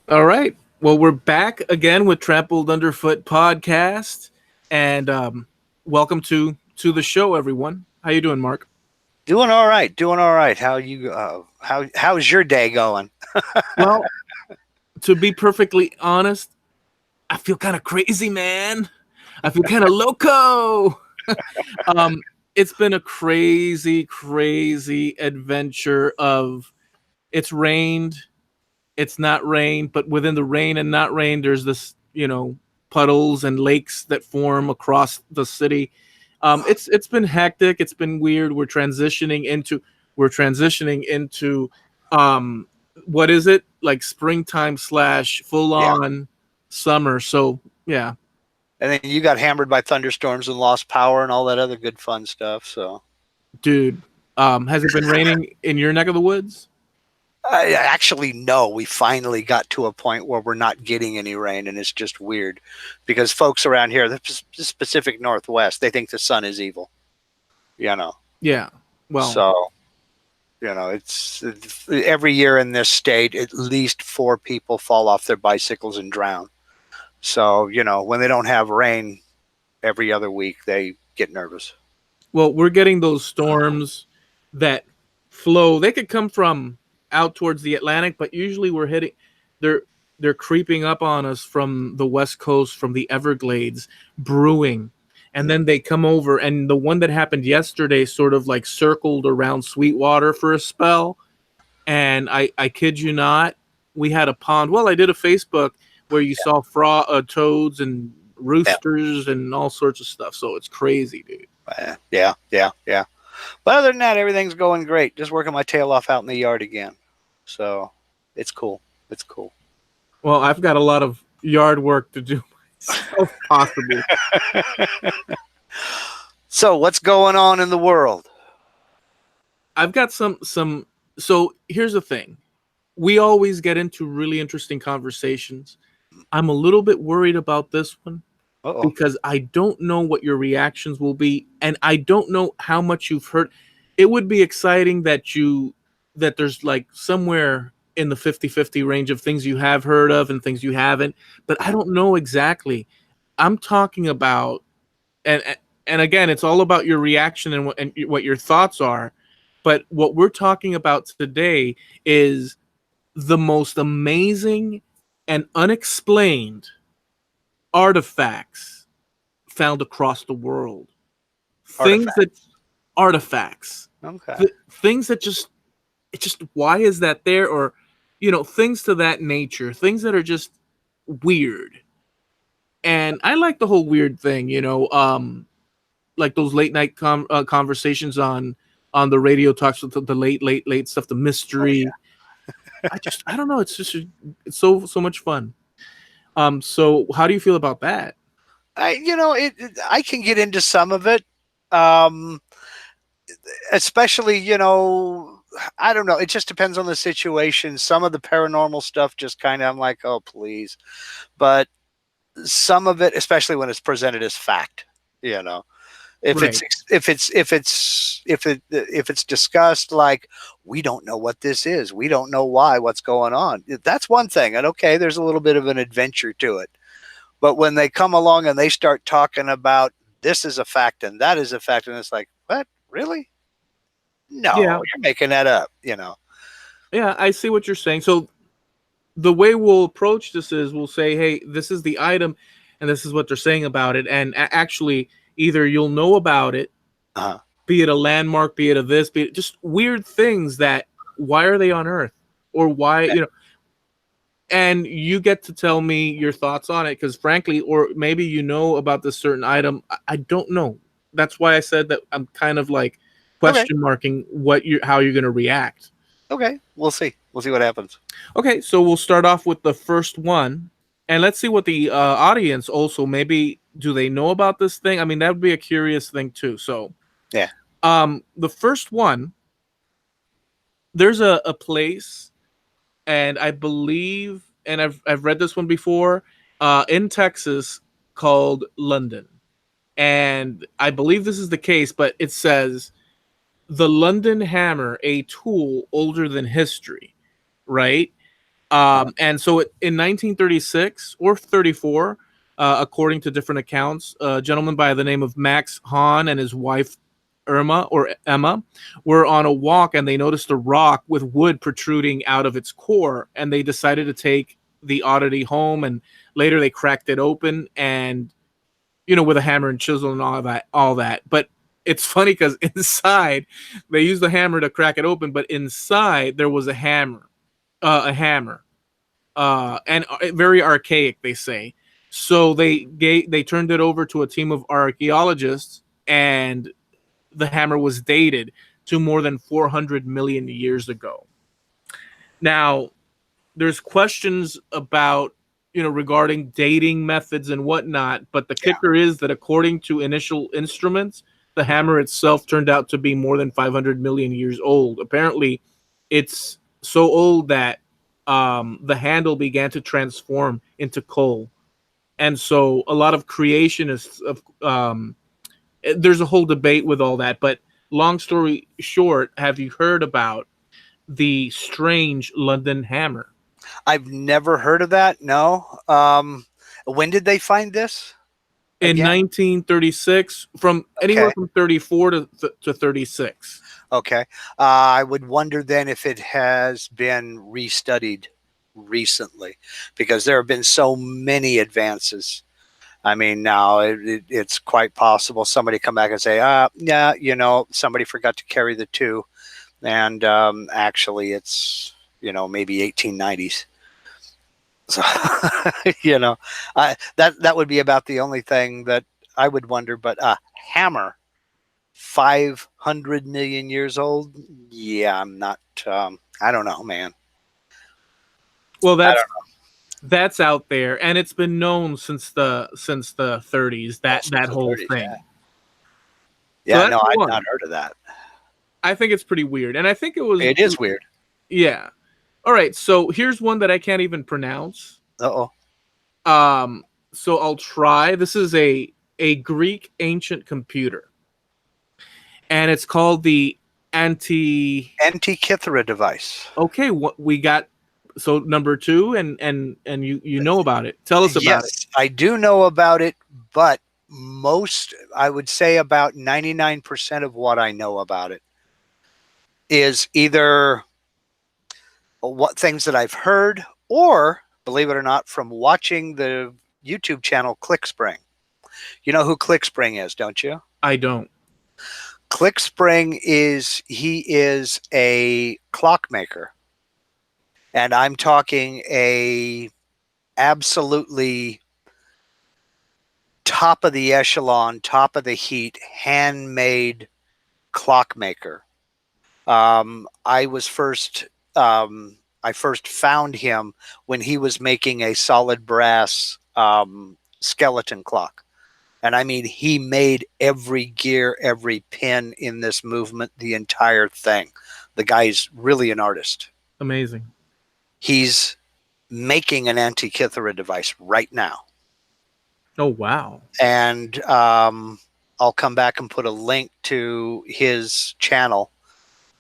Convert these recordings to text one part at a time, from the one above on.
All right. Well, we're back again with Trampled Underfoot podcast, and welcome to the show, everyone. How you doing, Mark? Doing all right. Doing all right. How's your day going? Well, to be perfectly honest, I feel kind of crazy, man. I feel kind of loco. um, it's been a crazy, crazy adventure of it's rained, it's not rained, but within the rain and not rain, there's this, puddles and lakes that form across the city. It's been hectic. It's been weird. We're transitioning into um, what is it like springtime slash full Yeah. on summer. So yeah, And then you got hammered by thunderstorms and lost power and all that other good fun stuff. So dude. Has it been raining in your neck of the woods? I actually no, we finally got to a point where we're not getting any rain, and it's just weird because folks around here, the Pacific Northwest, they think the sun is evil. You know, Yeah. Well, so it's every year in this state, at least 4 people fall off their bicycles and drown. So, when they don't have rain every other week, they get nervous. we're getting those storms that flow. They could come from out towards the Atlantic, but usually they're they're creeping up on us from the West Coast, from the Everglades, brewing. And then they come over, and the one that happened yesterday sort of like circled around Sweetwater for a spell. And I kid you not, we had a pond. Well, I did a Facebook where you saw toads and Yeah. roosters and all sorts of stuff. So it's crazy, dude. Yeah. But other than that, everything's going great. Just working my tail off out in the yard again. So it's cool. It's cool. Well, I've got a lot of yard work to do myself, possibly. So what's going on in the world? I've got some. So here's the thing: we always get into really interesting conversations. I'm a little bit worried about this one Uh-oh. because I don't know what your reactions will be, and I don't know how much you've heard. It would be exciting that there's like somewhere in the 50-50 range of things you have heard of and things you haven't, but I don't know exactly. I'm talking about, and and again, it's all about your reaction and what your thoughts are. But what we're talking about today is the most amazing and unexplained artifacts found across the world. Things that Artifacts. artifacts, Okay. things that just why is that there, or things to that nature, things that are just weird. And I like the whole weird thing, like those late night conversations on the radio talks with the late stuff, the Oh mystery. yeah. I don't know. It's so much fun. So how do you feel about that? I can get into some of it. Um, Especially, I don't know. It just depends on the situation. Some of the paranormal stuff just kind of I'm like, oh please. But some of it, especially when it's presented as fact, you know, if it's Right. if it's if it's if it's discussed like we don't know what this is, we don't know what's going on. That's one thing, and okay, there's a little bit of an adventure to it. But when they come along and they start talking about this is a fact and that is a fact, and it's like, what really? Yeah. No, you're making that up. Yeah. I see what you're saying. So the way we'll approach this is we'll say, hey, this is the item, and this is what they're saying about it. And actually, either you'll know about it, Uh-huh. be it a landmark, be it a this, be it just weird things that why are they on Earth, or why and you get to tell me your thoughts on it, because frankly, or maybe about this certain item. I don't know. That's why I said that I'm kind of like Okay. question marking how you're going to react. Okay. We'll see. We'll see what happens. Okay, so we'll start off with the first one, and let's see what the audience also, maybe do they know about this thing. I mean, that would be a curious thing too. So Yeah. the first one, there's a place, and I believe, and I've read this one before, in Texas, called London, and I believe this is the case. But it says the London hammer, a tool older than history, right? And so in 1936 or 34, according to different accounts, a gentleman by the name of Max Hahn and his wife Emma were on a walk, and they noticed a rock with wood protruding out of its core, and they decided to take the oddity home. And later they cracked it open, and with a hammer and chisel and all that. But it's funny because inside they used the hammer to crack it open, but inside there was a hammer, and very archaic, they say. So they turned it over to a team of archaeologists, and the hammer was dated to more than 400 million years ago. Now, there's questions about regarding dating methods and whatnot, but the kicker is that according to initial instruments, the hammer itself turned out to be more than 500 million years old. Apparently, it's so old that the handle began to transform into coal, and so a lot of creationists of there's a whole debate with all that. But long story short, have you heard about the strange London hammer? I've never heard of that. No. When did they find this? In 1936, from anywhere from 34 to 36. Okay. I would wonder then if it has been restudied recently, because there have been so many advances. I mean, now it's quite possible somebody come back and say, yeah, somebody forgot to carry the two. And actually it's, maybe 1890s. So, that would be about the only thing that I would wonder. But hammer, 500 million years old. Yeah, I'm not. I don't know, man. Well, that's out there, and it's been known since the 30s. That whole 30s, thing. Yeah, so no, I'd not heard of that. I think it's pretty weird, and I think it is weird. Yeah. All right, so here's one that I can't even pronounce. So I'll try. This is a Greek ancient computer, and it's called the Antikythera device. Okay, what we got? So number 2, and you know about it. Tell us about it. Yes, I do know about it, but I would say about 99% of what I know about it is either what things that I've heard, or, believe it or not, from watching the YouTube channel ClickSpring. You know who ClickSpring is, don't you? I don't. ClickSpring is a clockmaker, and I'm talking a absolutely top of the echelon, top of the heat, handmade clockmaker. I first found him when he was making a solid brass skeleton clock. And I mean, he made every gear, every pin in this movement, the entire thing. The guy's really an artist. Amazing. He's making an Antikythera device right now. Oh, wow. And I'll come back and put a link to his channel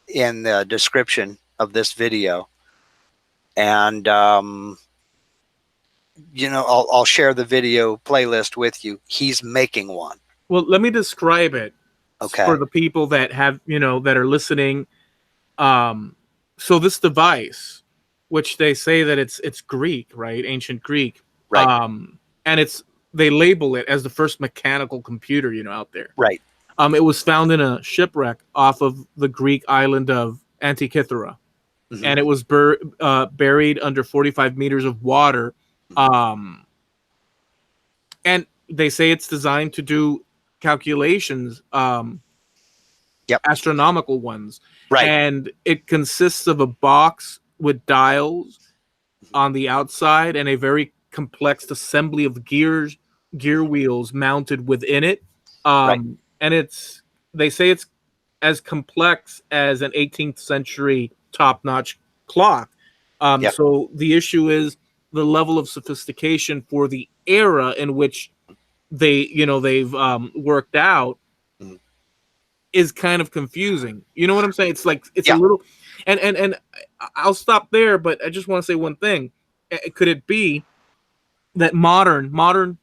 in the description of this video. And, I'll share the video playlist with you. He's making one. Well, let me describe it for the people that have, that are listening. So this device, which they say that it's Greek, right? Ancient Greek. Right. And they label it as the first mechanical computer, out there. Right. It was found in a shipwreck off of the Greek island of Antikythera. Mm-hmm. And it was buried under 45 meters of water. And they say it's designed to do calculations, astronomical ones. Right. And it consists of a box with dials on the outside and a very complex assembly of gear wheels mounted within it. And they say it's as complex as an 18th century top-notch clock. So the issue is the level of sophistication for the era in which they've worked out is kind of confusing. You know what I'm saying? It's like it's a little, and I'll stop there, but I just want to say one thing. Could it be that modern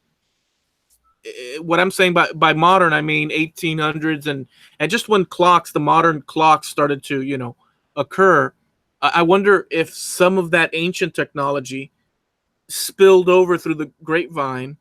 what I'm saying by modern, I mean 1800s, and just when clocks, the modern clocks started to occur. I wonder if some of that ancient technology spilled over through the grapevine.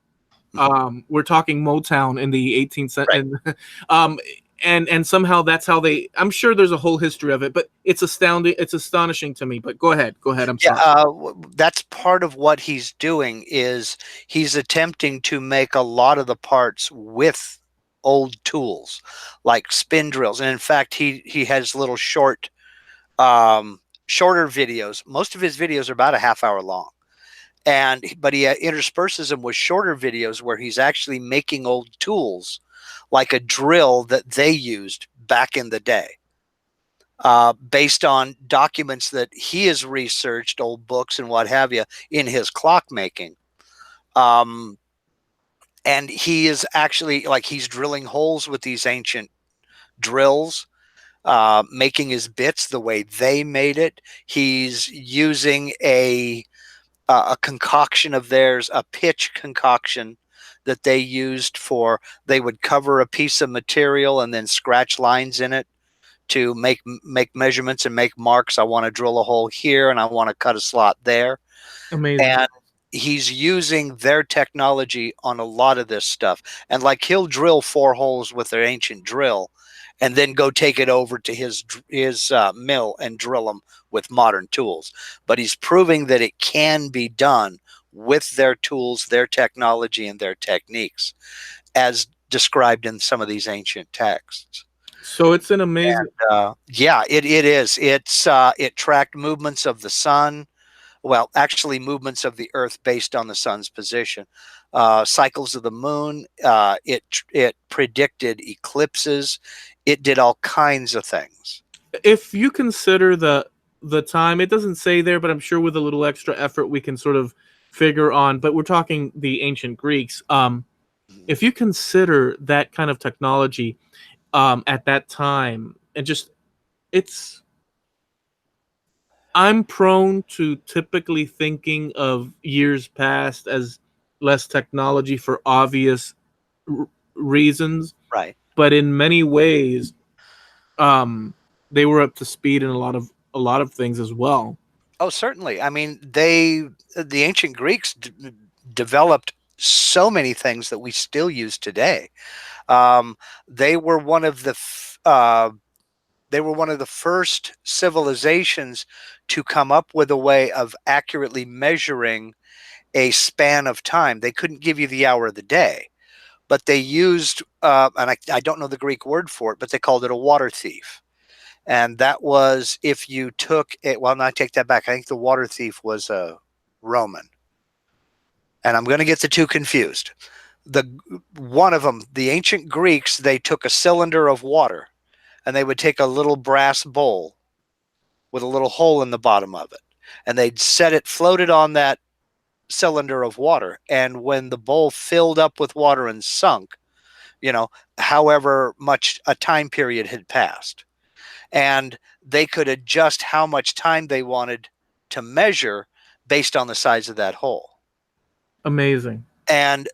We're talking Motown in the 18th Right. and um, and somehow that's how they. I'm sure there's a whole history of it, but it's astounding. It's astonishing to me. But go ahead, go ahead. I'm Yeah, sorry. that's part of what he's doing is he's attempting to make a lot of the parts with old tools like spin drills. And in fact, he has little shorter videos. Most of his videos are about a half hour long. But he intersperses them with shorter videos where he's actually making old tools like a drill that they used back in the day, based on documents that he has researched, old books and what have you, in his clockmaking. Um, and he is actually like he's drilling holes with these ancient drills, making his bits the way they made it. He's using a concoction of theirs, a pitch concoction that they used for. They would cover a piece of material and then scratch lines in it to make measurements and make marks. I want to drill a hole here and I want to cut a slot there. Amazing. And he's using their technology on a lot of this stuff. And like he'll drill 4 holes with their ancient drill and then go take it over to his mill and drill them with modern tools. But he's proving that it can be done with their tools, their technology, and their techniques, as described in some of these ancient texts. So it's an amazing. Yeah, it is. It tracked movements of the sun. Well, actually, movements of the Earth based on the sun's position, cycles of the moon. It predicted eclipses. It did all kinds of things. If you consider the time, it doesn't say there, but I'm sure with a little extra effort we can sort of figure on. But we're talking the ancient Greeks. If you consider that kind of technology at that time, and just it's I'm prone to typically thinking of years past as less technology for obvious r- reasons, Right. but in many ways, um, they were up to speed in a lot of things as well. Oh, certainly. I mean, the ancient Greeks developed so many things that we still use today. Um, they were one of they were one of the first civilizations to come up with a way of accurately measuring a span of time. They couldn't give you the hour of the day, but they used, and I don't know the Greek word for it, but they called it a water thief. And that was if you took it, well, no, I take that back. I think the water thief was a Roman. And I'm going to get the two confused. The one of them, the ancient Greeks, they took a cylinder of water and they would take a little brass bowl with a little hole in the bottom of it, and they'd set it floated on that cylinder of water. And when the bowl filled up with water and sunk, you know, however much a time period had passed, and they could adjust how much time they wanted to measure based on the size of that hole. Amazing. And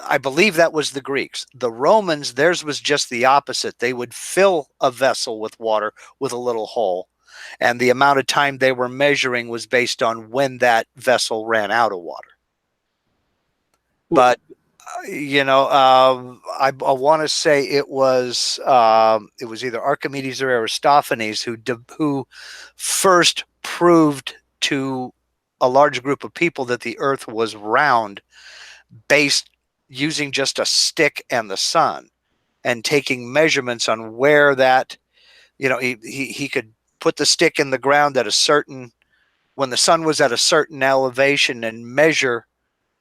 I believe that was the Greeks. The Romans, theirs was just the opposite. They would fill a vessel with water with a little hole, and the amount of time they were measuring was based on when that vessel ran out of water. Well, But I want to say it was either Archimedes or Aristophanes who first proved to a large group of people that the Earth was round, based using just a stick and the sun, and taking measurements on where that, he could put the stick in the ground at a certain, when the sun was at a certain elevation, and measure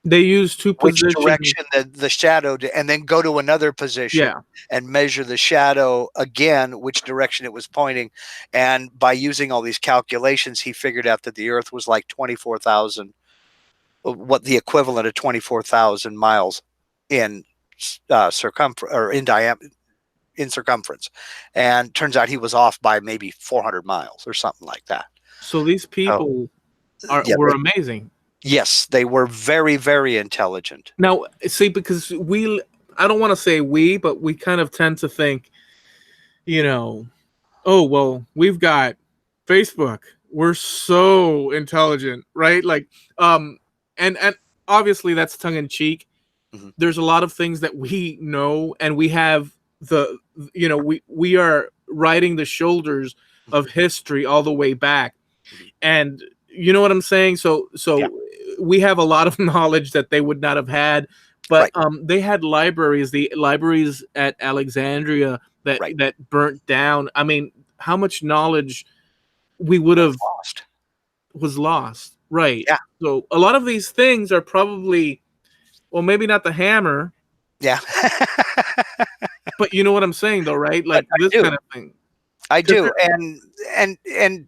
they use two which positions. direction the shadow and then go to another position Yeah, and measure the shadow again, which direction it was pointing. And by using all these calculations, he figured out that the Earth was like 24,000, what the equivalent of 24,000 miles in circumference, or in diameter, in circumference. And turns out he was off by maybe 400 miles or something like that. So these Oh, people yeah. were amazing. Yes, they were very, very intelligent. Now, see, because I don't want to say we, but we kind of tend to think, you know, oh, well, we've got Facebook. We're so intelligent, right? Like, and obviously that's tongue in cheek. Mhm. There's a lot of things that we know, and we have the, we are riding the shoulders of history all the way back, and you know what I'm saying. Yeah, We have a lot of knowledge that they would not have had, but right, they had libraries, the libraries at Alexandria right. that burnt down. I mean, how much knowledge we would That's have lost. was lost, right? Yeah, So a lot of these things are probably, well, maybe not the hammer, yeah. but you know what I'm saying, though, right? But Like I this do, kind of thing. I 'Cause do, and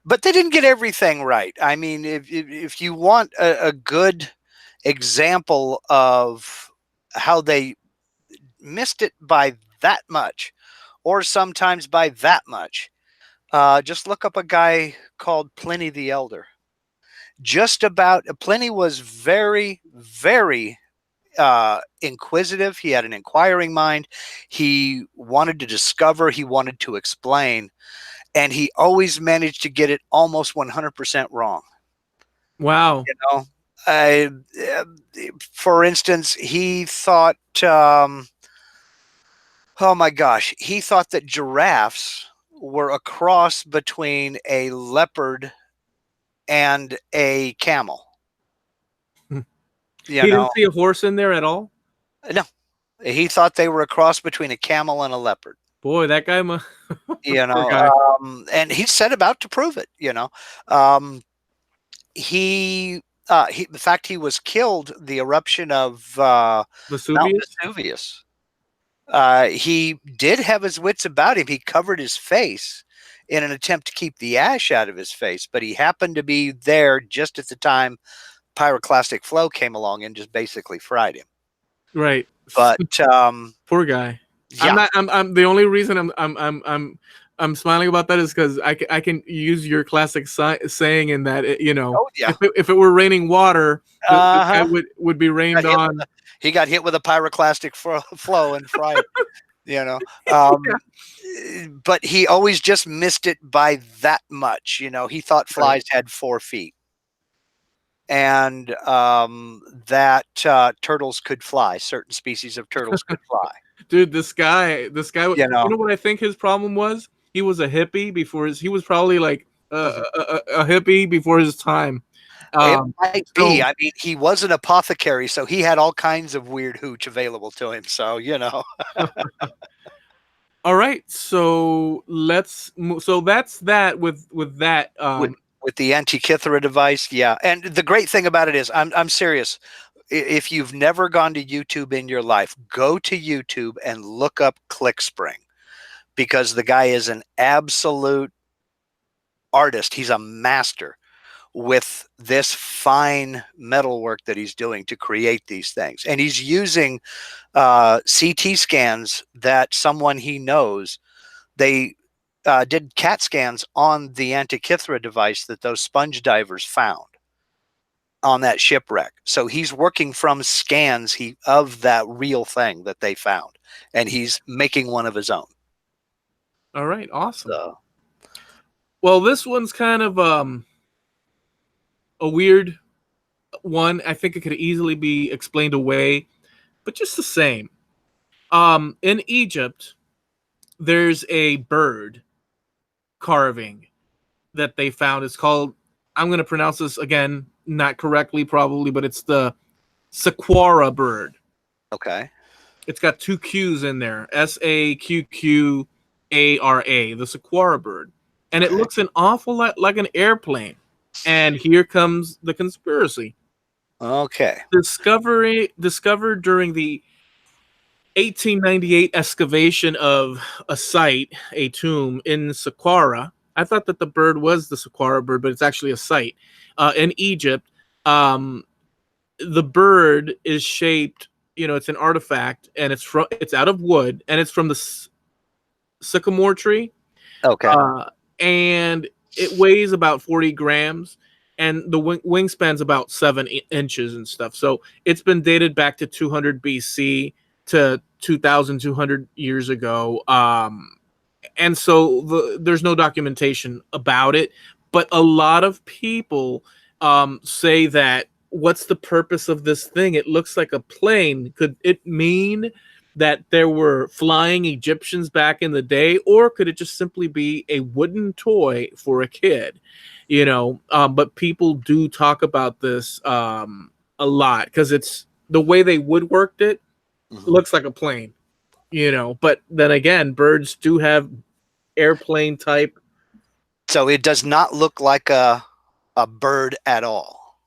but they didn't get everything right. I mean, if you want a good example of how they missed it by that much, or sometimes by that much, just look up a guy called Pliny the Elder. Just about Pliny was very, very inquisitive. He had an inquiring mind. He wanted to discover. He wanted to explain, and he always managed to get it almost 100% wrong. wow. You know, I, uh, for instance, he thought, oh my gosh, he thought that giraffes were a cross between a leopard and a camel. You He didn't know, see a horse in there at all. no, he thought they were a cross between a camel and a leopard. Boy, that guy, You poor know, guy. and he set about to prove it. Um, in fact, he was killed the eruption of Mount Vesuvius. Vesuvius. He did have his wits about him. He covered his face in an attempt to keep the ash out of his face, but he happened to be there just at the time pyroclastic flow came along and just basically fried him. Right. But Poor guy. I'm yeah, not. I'm the only reason I'm smiling about that is because I can use your classic saying in that oh yeah, if it were raining water, the uh guy huh. would be rained on. He got hit with a pyroclastic flow and fried. You know, um, but he always just missed it by that much. He thought Right. flies had 4 feet, and that turtles could fly. Certain species of turtles could fly. Dude, this guy. You You know, know what I think his problem was? He was a hippie before his. He was probably like Mhm. a hippie before his time. It Um. might be. So I mean, he was an apothecary, so he had all kinds of weird hooch available to him. So all right. So let's. So that's that with that. with with the Antikythera device, yeah. And the great thing about it is, I'm serious. If you've never gone to YouTube in your life, go to YouTube and look up ClickSpring, because the guy is an absolute artist. He's a master with this fine metalwork that he's doing to create these things. And he's using CT scans that someone he knows, they did CAT scans on the Antikythera device that those sponge divers found on that shipwreck. So he's working from scans of that real thing that they found, and he's making one of his own. all right. Awesome. So Well, this one's kind of a weird one. I think it could easily be explained away, but just the same. In Egypt, there's a bird carving that they found. It's called, I'm going to pronounce this again, not correctly probably, but it's the saquara bird. okay, It's got two Q's in there, Saquara, the saquara bird. And it okay, looks an awful lot like an airplane. And here comes the conspiracy. okay, Discovered during the 1898 excavation of a site, a tomb in Saqqara. I thought that the bird was the Saqqara bird, but it's actually a site in Egypt. Um, the bird is shaped, it's an artifact, and it's out of wood, and it's from the sycamore tree. okay. Uh, and it weighs about 40 grams, and the wingspan's about 7 inches and stuff. So it's been dated back to 200 BC to 2,200 years ago. And so there's no documentation about it, but a lot of people say that what's the purpose of this thing? It looks like a plane. Could it mean that there were flying Egyptians back in the day, or could it just simply be a wooden toy for a kid? But people do talk about this a lot because it's the way they woodworked it Mhm. looks like a plane. But then again, birds do have airplane type. So it does not look like a bird at all.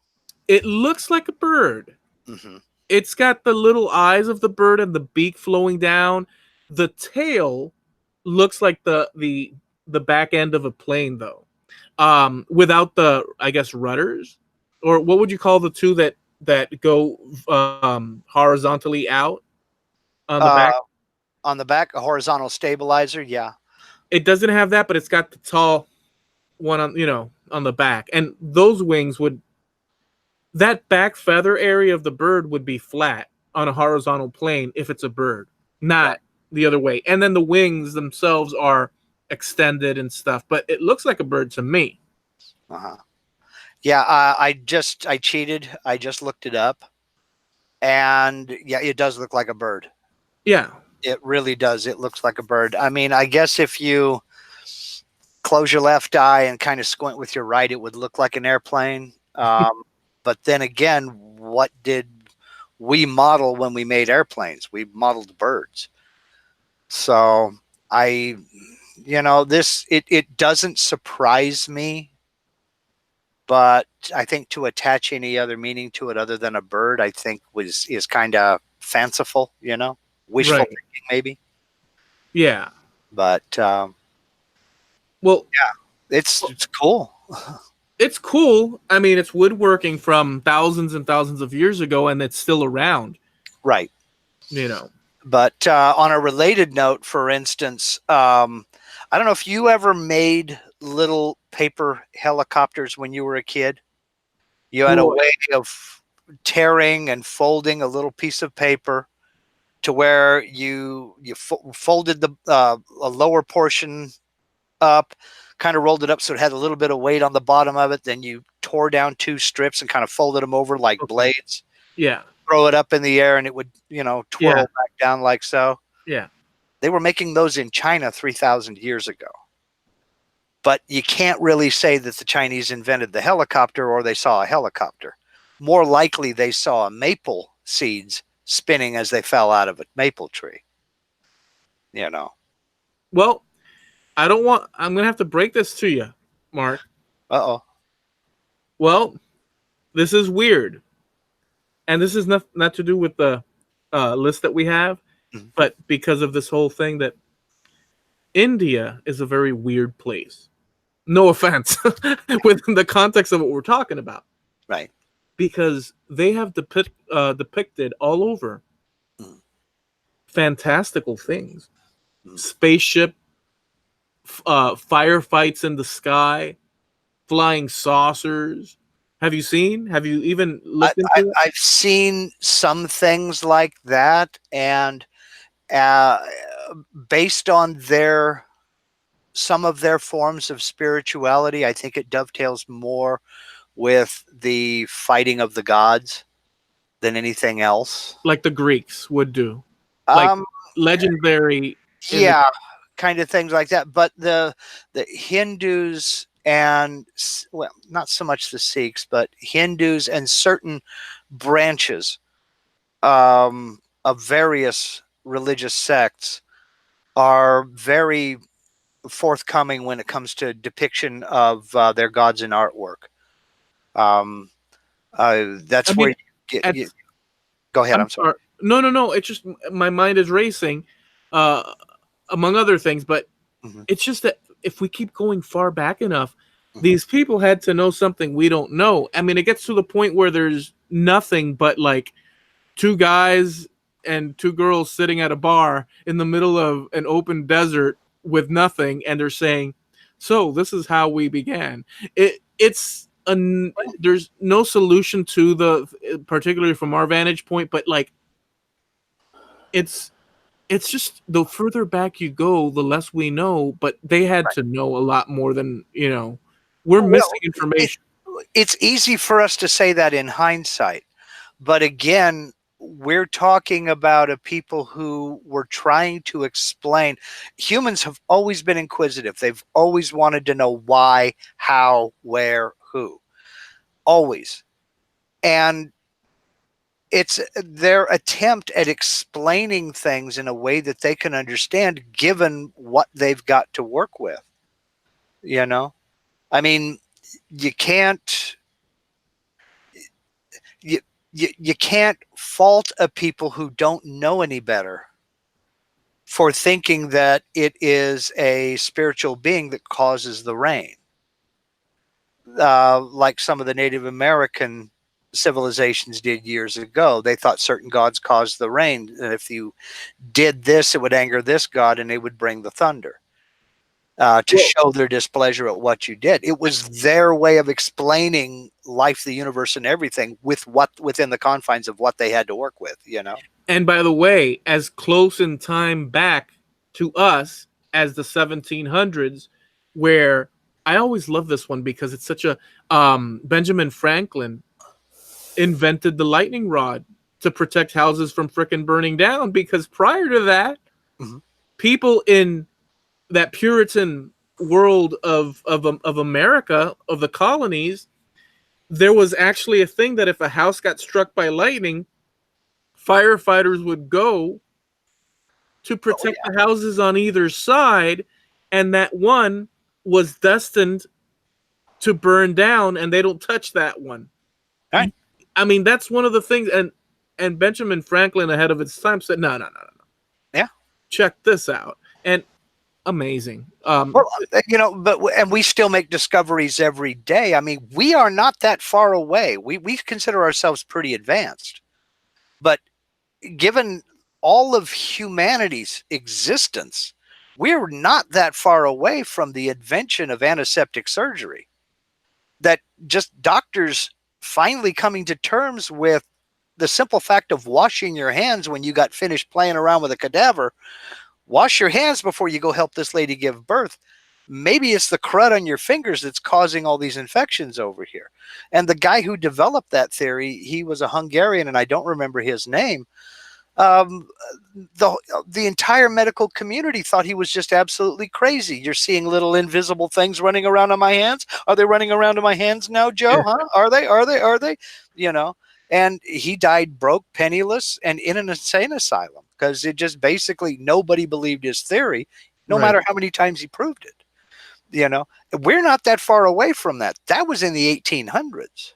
It looks like a bird. Hmm. It's got the little eyes of the bird and the beak flowing down. The tail looks like the back end of a plane though. Without the, I guess, rudders, or what would you call the two that go horizontally out on the Uh, back? on the back, a horizontal stabilizer. Yeah. It doesn't have that, but it's got the tall one on the back, and those wings would, that back feather area of the bird would be flat on a horizontal plane if it's a bird, Right. not the other way. And then the wings themselves are extended and stuff, but it looks like a bird to me. Uh-huh. Yeah. I cheated. I just looked it up, and yeah, it does look like a bird. Yeah. It really does. It looks like a bird. I mean, I guess if you close your left eye and kind of squint with your right, it would look like an airplane. But then again, what did we model when we made airplanes? We modeled birds. So it doesn't surprise me, but I think to attach any other meaning to it other than a bird, I think is kind of fanciful, wishful Right. thinking maybe. Yeah. But Well, it's cool. it's cool. I mean, it's woodworking from thousands and thousands of years ago, and it's still around. Right. You know. But on a related note, for instance, I don't know if you ever made little paper helicopters when you were a kid. You had a Boy, way of tearing and folding a little piece of paper to where you folded the a lower portion up, kind of rolled it up so it had a little bit of weight on the bottom of it. Then you tore down two strips and kind of folded them over like okay. blades. Yeah. Throw it up in the air and it would, twirl Yeah. back down like so. Yeah. They were making those in China 3,000 years ago. But you can't really say that the Chinese invented the helicopter or they saw a helicopter. More likely they saw maple seeds spinning as they fell out of a maple tree. Well, I'm going to have to break this to you, Mark. Uh-oh. Well, this is weird. And this is not to do with the list that we have, Mhm. but because of this whole thing that India is a very weird place. No offense within the context of what we're talking about. Right. Because they have depicted all over Mm. fantastical things. Mm. Spaceship, firefights in the sky, flying saucers. Have you seen? Have you even looked into it? I've seen some things like that, and uh, based on some of their forms of spirituality, I think it dovetails more with the fighting of the gods than anything else. Like the Greeks would do. Like Um, legendary in the yeah, kind of things like that. But the Hindus and, well, not so much the Sikhs, but Hindus and certain branches of various religious sects are very forthcoming when it comes to depiction of their gods in artwork. I That's where mean, you at, go ahead. I'm I'm sorry. sorry. No. It's just my mind is racing, uh, among other things. But Hmm. it's just that if we keep going far back enough, Hmm. these people had to know something we don't know. I mean, it gets to the point where there's nothing but like two guys and two girls sitting at a bar in the middle of an open desert with nothing, and they're saying, So this is how we began. There's no solution to the, particularly from our vantage point, but like it's it's just the further back you go, the less we know. But they had to know a lot more than we're missing Well, information. it's easy for us to say that in hindsight, but again, we're talking about a people who were trying to explain. Humans have always been inquisitive. They've always wanted to know why, how, where, who. Always. And it's their attempt at explaining things in a way that they can understand given what they've got to work with. You know? I mean, you can't you, you can't fault a people who don't know any better for thinking that it is a spiritual being that causes the rain. Like some of the Native American civilizations did years ago. They thought certain gods caused the rain, and if you did this, it would anger this god, and they would bring the thunder to Well, show their displeasure at what you did. It was their way of explaining life, the universe, and everything within the confines of what they had to work with. You know. and by the way, as close in time back to us as the 1700s, where I always love this one because it's such a Benjamin Franklin invented the lightning rod to protect houses from frickin' burning down, because prior to that, Mhm. people in that Puritan world of America, of the colonies, there was actually a thing that if a house got struck by lightning, firefighters would go to Oh protect yeah. the houses on either side, and that one was destined to burn down, and they don't touch that one. All right. I mean, that's one of the things, and Benjamin Franklin, ahead of its time, said, no. Yeah. Check this out. And amazing. Well, and we still make discoveries every day. I mean, we are not that far away. We consider ourselves pretty advanced, but given all of humanity's existence, we're not that far away from the invention of antiseptic surgery. That just doctors finally coming to terms with the simple fact of washing your hands when you got finished playing around with a cadaver. Wash your hands before you go help this lady give birth. Maybe it's the crud on your fingers that's causing all these infections over here. And the guy who developed that theory, he was a Hungarian, and I don't remember his name. Um, the entire medical community thought he was just absolutely crazy. You're seeing little invisible things running around on my hands. Are they running around on my hands now, Joe? Huh? Are they? Are they? Are they? You know. And he died broke, penniless, and in an insane asylum because it just basically nobody believed his theory, no Right. matter how many times he proved it. You know, we're not that far away from that. That was in the 1800s.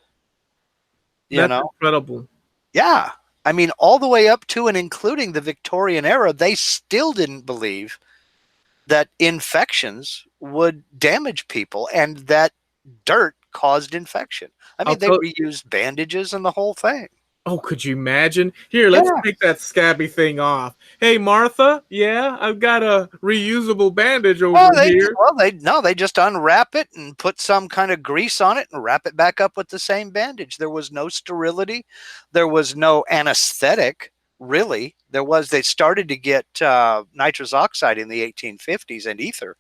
You That's know, incredible. yeah. I mean, all the way up to and including the Victorian era, they still didn't believe that infections would damage people and that dirt caused infection. I I'll mean, they tell reused bandages and the whole thing. Oh, could you imagine? Here, let's Yeah. take that scabby thing off. Hey, Martha, yeah, I've got a reusable bandage over here. They just unwrap it and put some kind of grease on it and wrap it back up with the same bandage. There was no sterility. There was no anesthetic, really. They started to get nitrous oxide in the 1850s and ether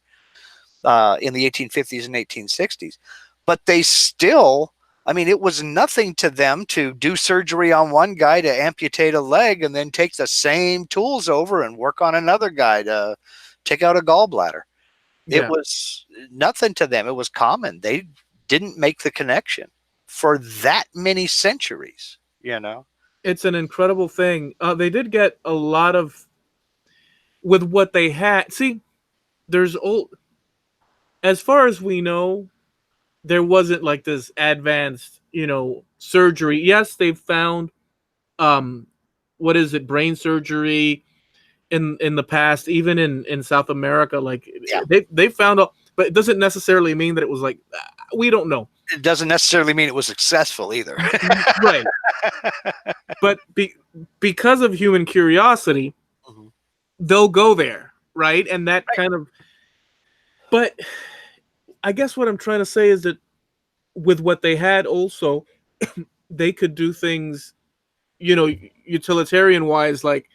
in the 1850s and 1860s. But they still, I mean, it was nothing to them to do surgery on one guy to amputate a leg and then take the same tools over and work on another guy to take out a gallbladder. It Yeah, was nothing to them. It was common. They didn't make the connection for that many centuries, you know? it's an incredible thing. They did get a lot of with what they had. See, there's old, as far as we know, there wasn't like this advanced, surgery. Yes, they've found um, what is it, brain surgery in the past, even in South America. Like Yeah. they found out, but it doesn't necessarily mean that it was like we don't know. It doesn't necessarily mean it was successful either. Right. But because of human curiosity, Mhm. they'll go there, right? And that kind of, but I guess what I'm trying to say is that with what they had, also, they could do things, utilitarian wise, like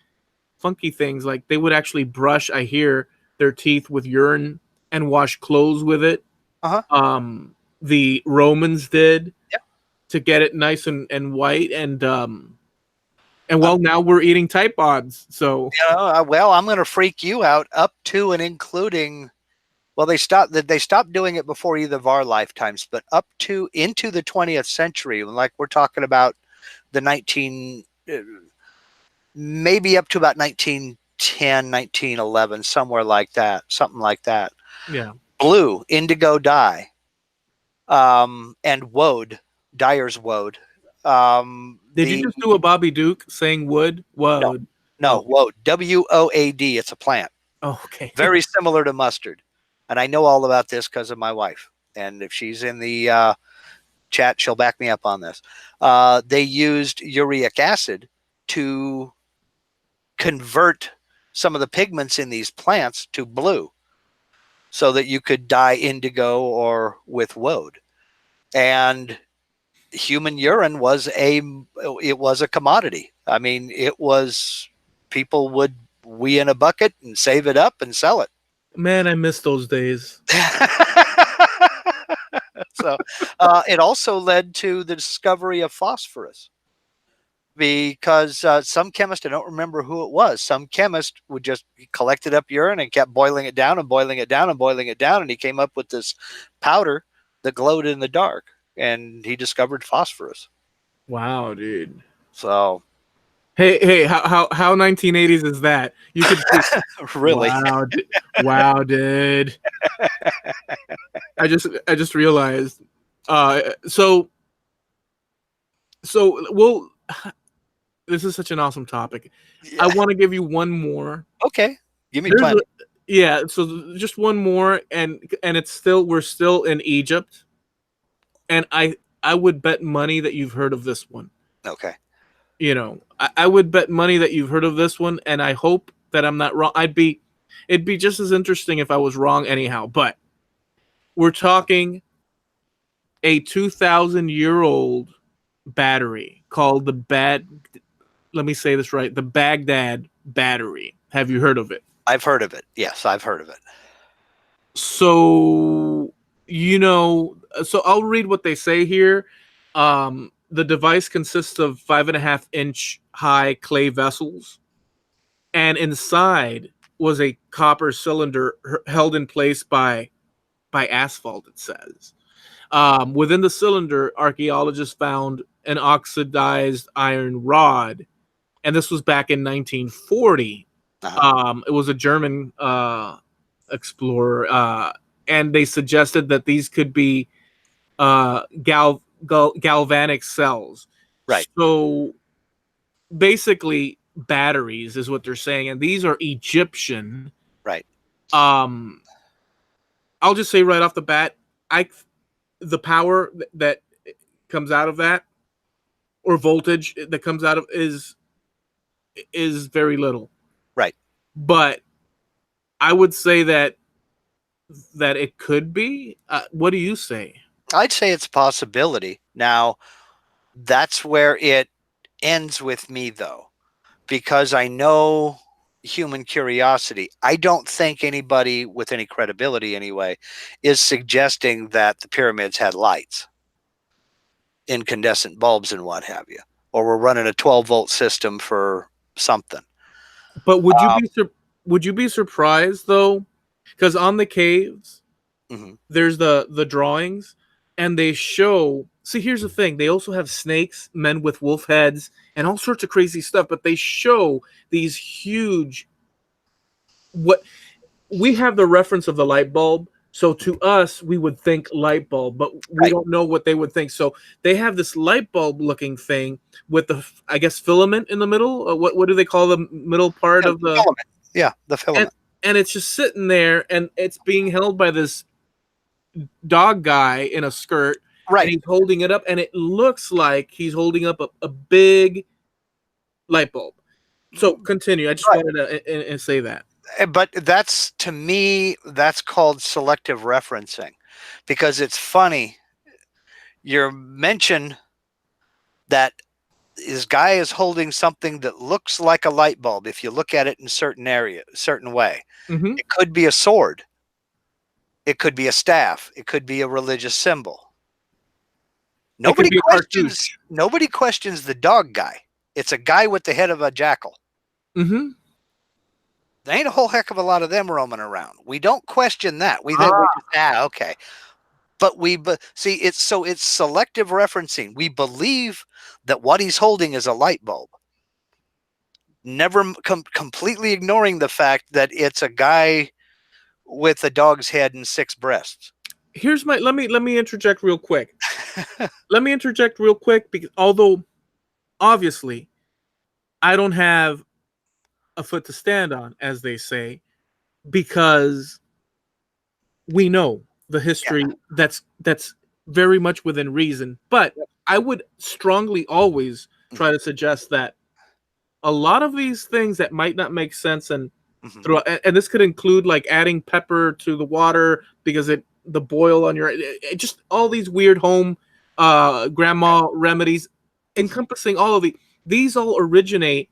funky things. Like they would actually brush, I hear, their teeth with urine and wash clothes with it. Uh-huh. The Romans did Yep. to get it nice and white, and Um, well, now we're eating Type Pods. So well, I'm going to freak you out up to and including. Well, they stopped doing it before either of our lifetimes, but up to into the 20th century, like we're talking about the 19, maybe up to about 1910, 1911, somewhere like that, something like that. yeah. Blue, indigo dye, and woad, dyer's woad. Did you The just do a Bobby Duke saying wood? No, Wood. no, Oh, woad, WOAD. It's a plant, oh okay. very similar to mustard, and I know all about this because of my wife. And if she's in the chat, she'll back me up on this. They used uric acid to convert some of the pigments in these plants to blue so that you could dye indigo or with woad. And human urine was a commodity. I mean, it was, people would wee in a bucket and save it up and sell it. Man, I miss those days. So it also led to the discovery of phosphorus, because some chemist, I don't remember who it was, some chemist would just collected up urine and kept boiling it down and boiling it down and boiling it down, and he came up with this powder that glowed in the dark, and he discovered phosphorus. Wow, dude. So Hey, how 1980s is that? You could see. really, Wow, dude. I just realized. So we'll. This is such an awesome topic. yeah. I want to give you one more. Okay, give me There's plenty. yeah, so just one more, and we're still in Egypt, and I would bet money that you've heard of this one. Okay. I would bet money that you've heard of this one, and I hope that I'm not wrong. It'd be just as interesting if I was wrong anyhow, but we're talking a 2,000-year-old battery called let me say this right, the Baghdad battery. Have you heard of it? I've heard of it. Yes, I've heard of it. So, so I'll read what they say here. The device consists of 5.5-inch high clay vessels, and inside was a copper cylinder held in place by asphalt, it says. Within the cylinder, archaeologists found an oxidized iron rod, and this was back in 1940. It was a German explorer, and they suggested that these could be galvanic cells. Right. So basically, batteries is what they're saying, and these are Egyptian. Right. I'll just say right off the bat, the power that comes out of that, or voltage that comes out of, is very little. Right. But I would say that it could be. What do you say? I'd say it's a possibility. Now, that's where it ends with me, though, because I know human curiosity. I don't think anybody with any credibility, anyway, is suggesting that the pyramids had lights, incandescent bulbs, and what have you, or we're running a 12-volt system for something. But would you be surprised though? Because on the caves, Mm-hmm. there's the drawings, and they show. See, here's the thing: they also have snakes, men with wolf heads, and all sorts of crazy stuff. But they show these huge. What we have the reference of the light bulb. So to us, we would think light bulb, but we don't know what they would think. So they have this light bulb looking thing with the, I guess, filament in the middle. What do they call the middle part of the filament? Yeah, the filament. And it's just sitting there, and it's being held by this dog guy in a skirt. Right. And he's holding it up, and it looks like he's holding up a big light bulb. So continue. I just wanted to say that. But that's, to me, that's called selective referencing. because it's funny. Your mention that this guy is holding something that looks like a light bulb. If you look at it in certain way, Mm-hmm. it could be a sword. It could be a staff. It could be a religious symbol. It could Nobody be a questions. cartouche. Nobody questions the dog guy. It's a guy with the head of a jackal. Mm-hmm. There ain't a whole heck of a lot of them roaming around. We don't question that. We think we Ah, just okay. But see, it's selective referencing. We believe that what he's holding is a light bulb, never completely ignoring the fact that it's a guy with a dog's head and 6 breasts. here's my let me interject real quick. Let me interject real quick because although obviously I don't have a foot to stand on, as they say, because we know the history Yeah. that's very much within reason. But I would strongly always try to suggest that a lot of these things that might not make sense and Mhm. through and this could include like adding pepper to the water because the boil on your just all these weird home grandma remedies encompassing all of these all originate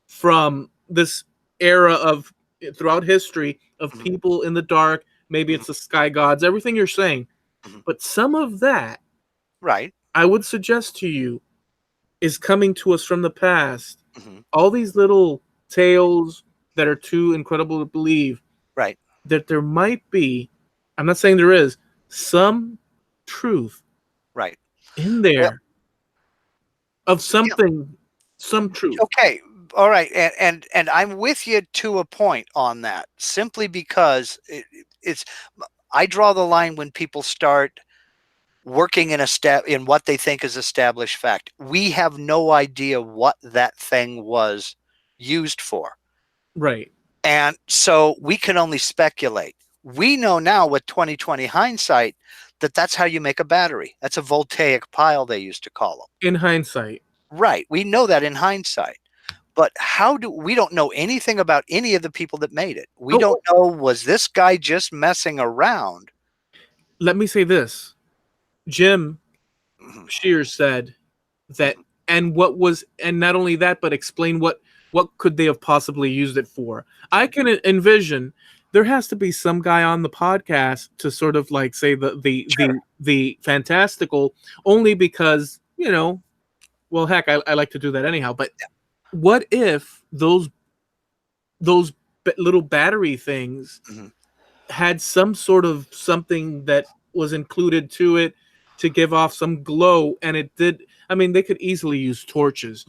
from this era of throughout history of Mhm. people in the dark. Maybe Mhm. it's the sky gods, everything you're saying, Mhm. but some of that Right. I would suggest to you is coming to us from the past. Mhm. All these little tales that are too incredible to believe Right. that there might be, I'm not saying there is, some truth Right. in Well, there of yeah. something, some truth. Okay. All right. And I'm with you to a point on that, simply because it's I draw the line when people start working in what they think is established fact. We have no idea what that thing was used for. Right. And so we can only speculate. We know now with 2020 hindsight that that's how you make a battery. That's a voltaic pile, they used to call them. In hindsight. Right. We know that in hindsight. But we don't know anything about any of the people that made it. We Oh, don't know, was this guy just messing around? let me say this. Jim Mhm, Shears said that, mhm. and not only that, but explain what could they have possibly used it for. I Mhm. can envision there has to be some guy on the podcast to sort of like say Sure. the fantastical, only because well, heck, I like to do that anyhow. But what if those little battery things Mhm. had some sort of something that was included to it to give off some glow, and it did. I mean, they could easily use torches.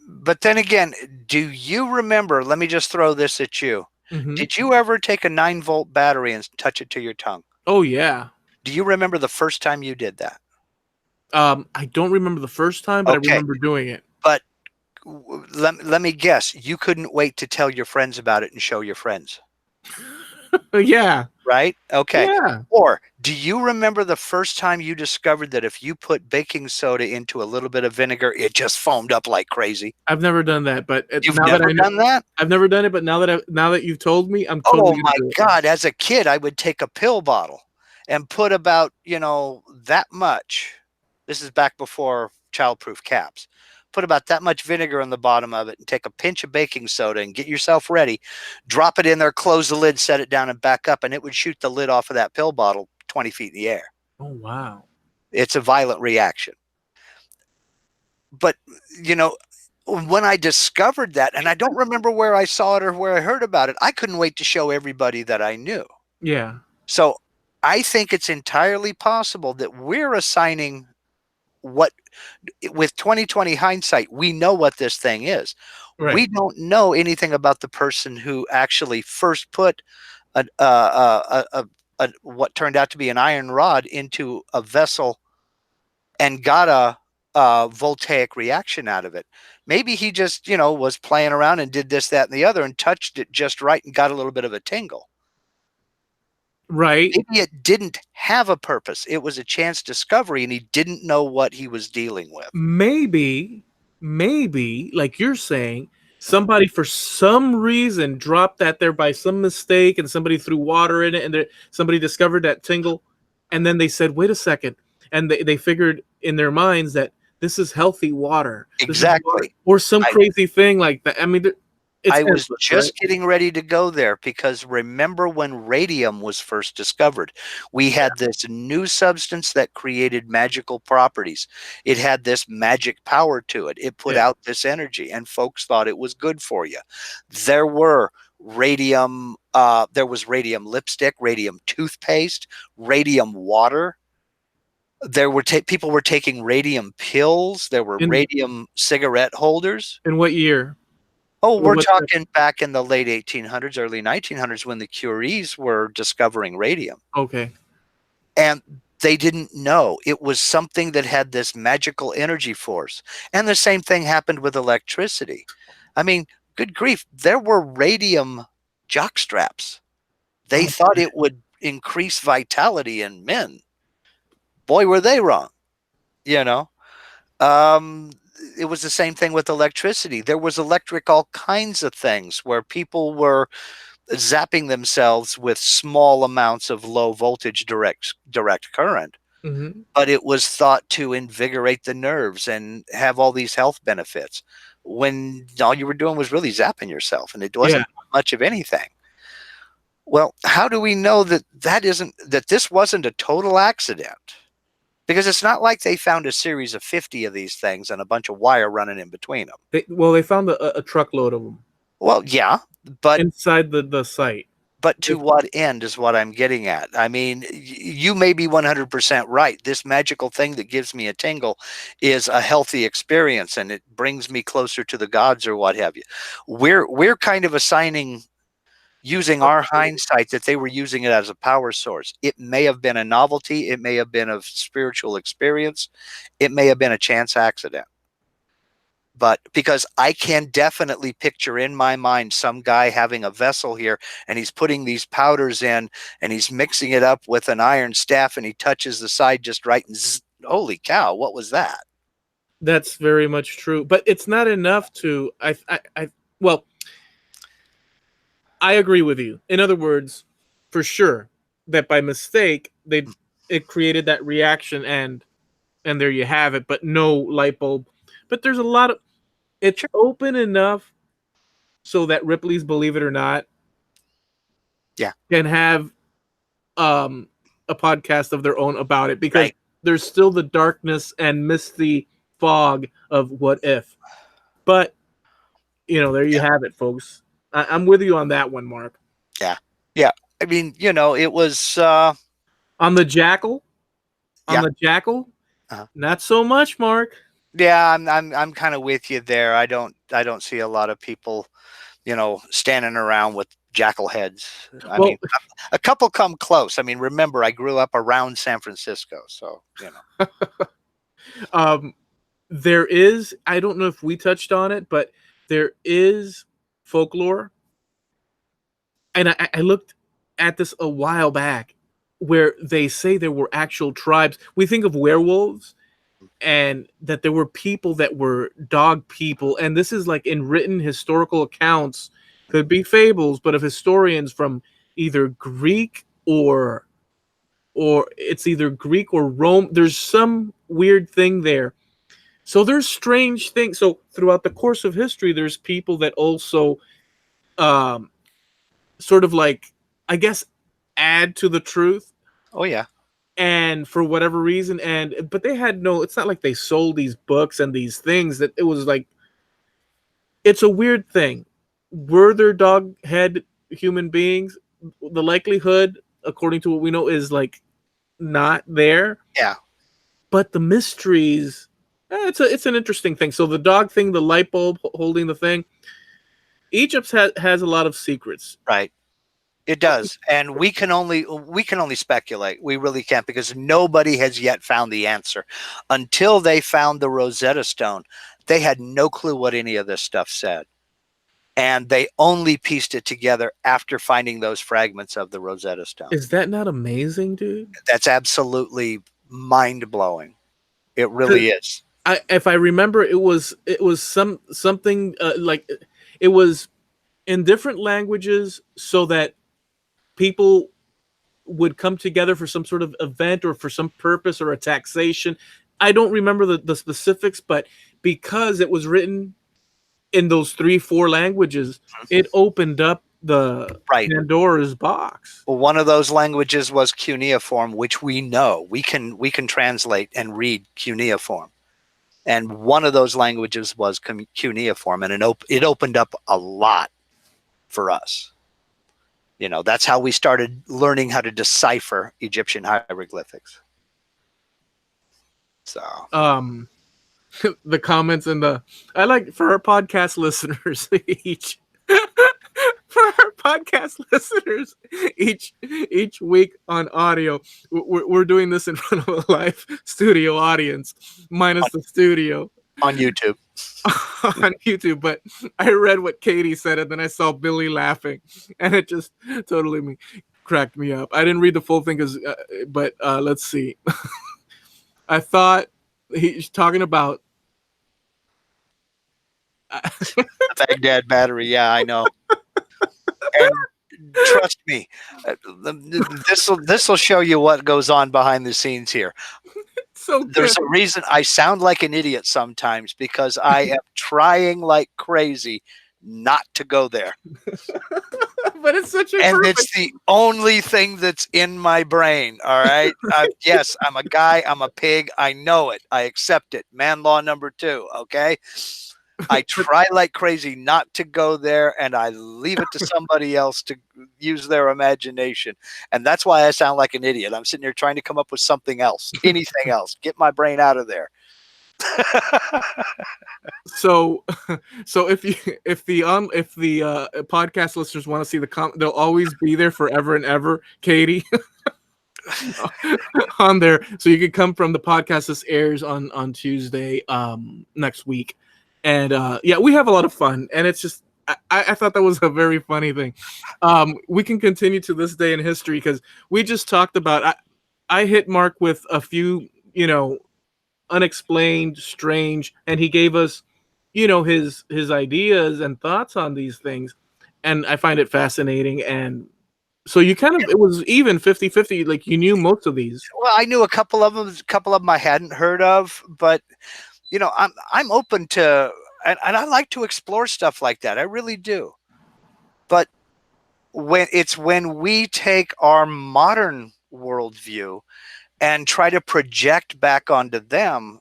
But then again, do you remember? Let me just throw this at you. Hmm. Did you ever take a 9-volt battery and touch it to your tongue? Oh yeah. Do you remember the first time you did that? I don't remember the first time, but I Okay, remember doing it. but let me guess. You couldn't wait to tell your friends about it and show your friends, Yeah, right? Okay. yeah. Or do you remember the first time you discovered that if you put baking soda into a little bit of vinegar, it just foamed up like crazy? I've never done that, but You've now that never I know, done that? I've never done it. But now that you've told me, I'm Oh totally gonna my do it. God. As a kid, I would take a pill bottle and put about, that much. This is back before childproof caps. Put about that much vinegar on the bottom of it and take a pinch of baking soda and get yourself ready. Drop it in there, close the lid, set it down, and back up, and it would shoot the lid off of that pill bottle 20 feet in the air. Oh wow. It's a violent reaction. But, you know, when I discovered that, and I don't remember where I saw it or where I heard about it, I couldn't wait to show everybody that I knew. Yeah. So I think it's entirely possible that we're assigning what, with 2020 hindsight, we know what this thing is. We Right. don't know anything about the person who actually first put what turned out to be an iron rod into a vessel and got a voltaic reaction out of it. Maybe he just, was playing around and did this, that, and the other and touched it just right and got a little bit of a tingle. Right. Maybe it didn't have a purpose. It was a chance discovery and he didn't know what he was dealing with. Maybe, like you're saying, somebody for some reason dropped that there by some mistake, and somebody threw water in it, and somebody discovered that tingle, and then they said, "Wait a second," and they figured in their minds that this is healthy water. This is water, Exactly. or some I crazy thing like that. I mean, it's I was endless, right? just getting ready to go there because remember when radium was first discovered? We had this new substance that created magical properties. It had this magic power to it. It put Yeah. out this energy, and folks thought it was good for you. There were there was radium lipstick, radium toothpaste, radium water. There were people were taking radium pills. There were In radium cigarette holders. what year? Oh, Or we're what? talking back in the late 1800s, early 1900s when the Curies were discovering radium. Okay. And they didn't know. It was something that had this magical energy force. And the same thing happened with electricity. I mean, good grief, there were radium jock straps. They Oh, thought it would increase vitality in men. Boy, were they wrong, you know? Um, it was the same thing with electricity. There was electric all kinds of things where people were zapping themselves with small amounts of low voltage direct current, hmm. but it was thought to invigorate the nerves and have all these health benefits when all you were doing was really zapping yourself and it Yeah. wasn't much of anything. Well, how do we know that this wasn't a total accident? Because it's not like they found a series of 50 of these things and a bunch of wire running in between them. They found a truckload of them Well, yeah, but inside the site. to what end is what I'm getting at. I mean, you may be 100% right. This magical thing that gives me a tingle is a healthy experience and it brings me closer to the gods or what have you. We're kind of assigning using our hindsight that they were using it as a power source. It may have been a novelty, it may have been a spiritual experience, it may have been a chance accident. But because I can definitely picture in my mind some guy having a vessel here and he's putting these powders in and he's mixing it up with an iron staff and he touches the side just right and zzz, holy cow, what was that? That's very much true, but it's not enough to. Well, I agree with you. In other words, for sure, that by mistake it created that reaction, and there you have it. But no light bulb. But there's a lot of it's Sure. open enough so that Ripley's Believe It or Not Yeah. can have um a podcast of their own about it, because Right. there's still the darkness and misty fog of what if. But there you Yeah. have it, folks. I'm with you on that one, Mark. Yeah. Yeah. I mean, it was On the jackal, on yeah. the jackal, Uh-huh. not so much, Mark. Yeah, I'm kind of with you there. I don't see a lot of people, standing around with jackal heads. I mean, Well, a couple come close. I mean, remember, I grew up around San Francisco, so um, there is. I don't know if we touched on it, but there is folklore, and I looked at this a while back, where they say there were actual tribes. We think of werewolves, and that there were people that were dog people, and this is like in written historical accounts, could be fables, but of historians from either Greek or it's either Greek or Rome. There's some weird thing there. So there's strange things. So throughout the course of history, there's people that also um sort of like, I guess, add to the truth, oh yeah, and for whatever reason, but they had no, it's not like they sold these books and these things, that it was like, it's a weird thing. Were there dog head human beings? The likelihood, according to what we know, is like not there. yeah, But the mysteries, it's an interesting thing. So the dog thing, the light bulb holding the thing, Egypt has a lot of secrets. right. It does, and we can only speculate. We really can't because nobody has yet found the answer. Until they found the Rosetta Stone, they had no clue what any of this stuff said, and they only pieced it together after finding those fragments of the Rosetta Stone. Is that not amazing, dude? That's absolutely mind blowing. It really is. If I remember, it was something like it was in different languages so that people would come together for some sort of event or for some purpose or a taxation. I don't remember the specifics, but because it was written in those 3, 4 languages, it opened up the Right. Pandora's box. Well, one of those languages was cuneiform, which we know we can translate and read cuneiform, and one of those languages was cuneiform, and it opened up a lot for us. You know, that's how we started learning how to decipher Egyptian hieroglyphics. So The comments in the I like for our podcast listeners each for our podcast listeners each week on audio, we're doing this in front of a live studio audience minus the studio on YouTube. on YouTube. But I read what Katie said and then I saw Billy laughing and it just totally cracked me up. I didn't read the full thing but let's see. I thought he's talking about Baghdad battery. Yeah, I know. And trust me, this will show you what goes on behind the scenes here. So there's a reason I sound like an idiot sometimes, because I am trying like crazy not to go there. But it's such a it's the only thing that's in my brain. All right. Yes, I'm a guy. I'm a pig. I know it. I accept it. Man law number 2. Okay. I try like crazy not to go there, and I leave it to somebody else to use their imagination. And that's why I sound like an idiot. I'm sitting here trying to come up with something else, anything else, get my brain out of there. So if the podcast listeners want to see they'll always be there forever and ever, Katie. On there, so you can come from the podcast. This airs on Tuesday next week, and yeah, we have a lot of fun, and it's just I thought that was a very funny thing. We can continue to this day in history because we just talked about I hit Mark with a few unexplained, strange, and he gave us his ideas and thoughts on these things, and I find it fascinating. And so you kind of, it was even 50-50, like you knew most of these. Well, I knew a couple of them I hadn't heard of, but I'm open to, and I like to explore stuff like that. I really do. But when we take our modern worldview and try to project back onto them,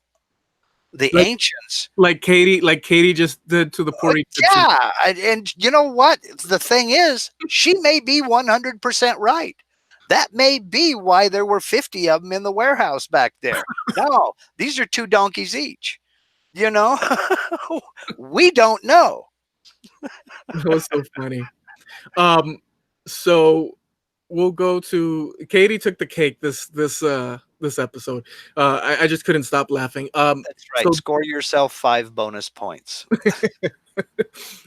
the ancients, like Katie just did to the poor Egyptians. Yeah, and you know what? The thing is, she may be 100% right. That may be why there were 50 of them in the warehouse back there. No, these are 2 donkeys each. We don't know. That was so funny. So we'll go to Katie took the cake this episode. I just couldn't stop laughing. That's right. So, score yourself 5 bonus points.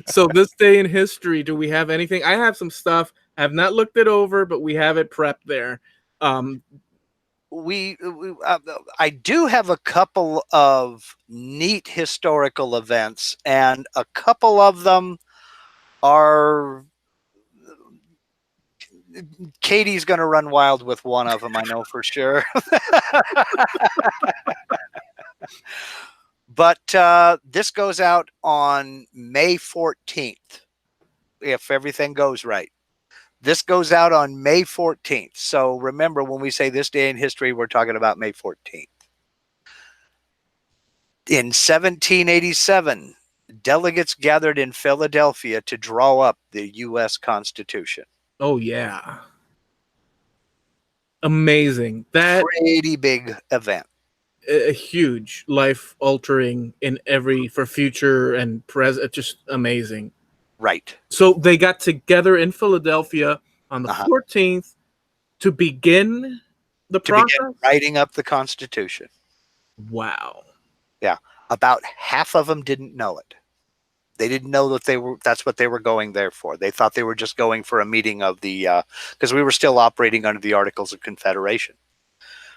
So this day in history, do we have anything? I have some stuff. I have not looked it over, but we have it prepped there. I do have a couple of neat historical events, and a couple of them are. Katie's going to run wild with one of them, I know for sure. But this goes out on May 14th, if everything goes right. This goes out on May 14th. So remember, when we say this day in history, we're talking about May 14th. In 1787, delegates gathered in Philadelphia to draw up the U.S. Constitution. Oh, yeah. Amazing. That pretty big event. A huge, life-altering for future and present. Just amazing. Right. So they got together in Philadelphia on the 14th to begin the process? Begin writing up the Constitution. Wow. Yeah. About half of them didn't know it. They didn't know that that's what they were going there for. They thought they were just going for a meeting of the, because we were still operating under the Articles of Confederation.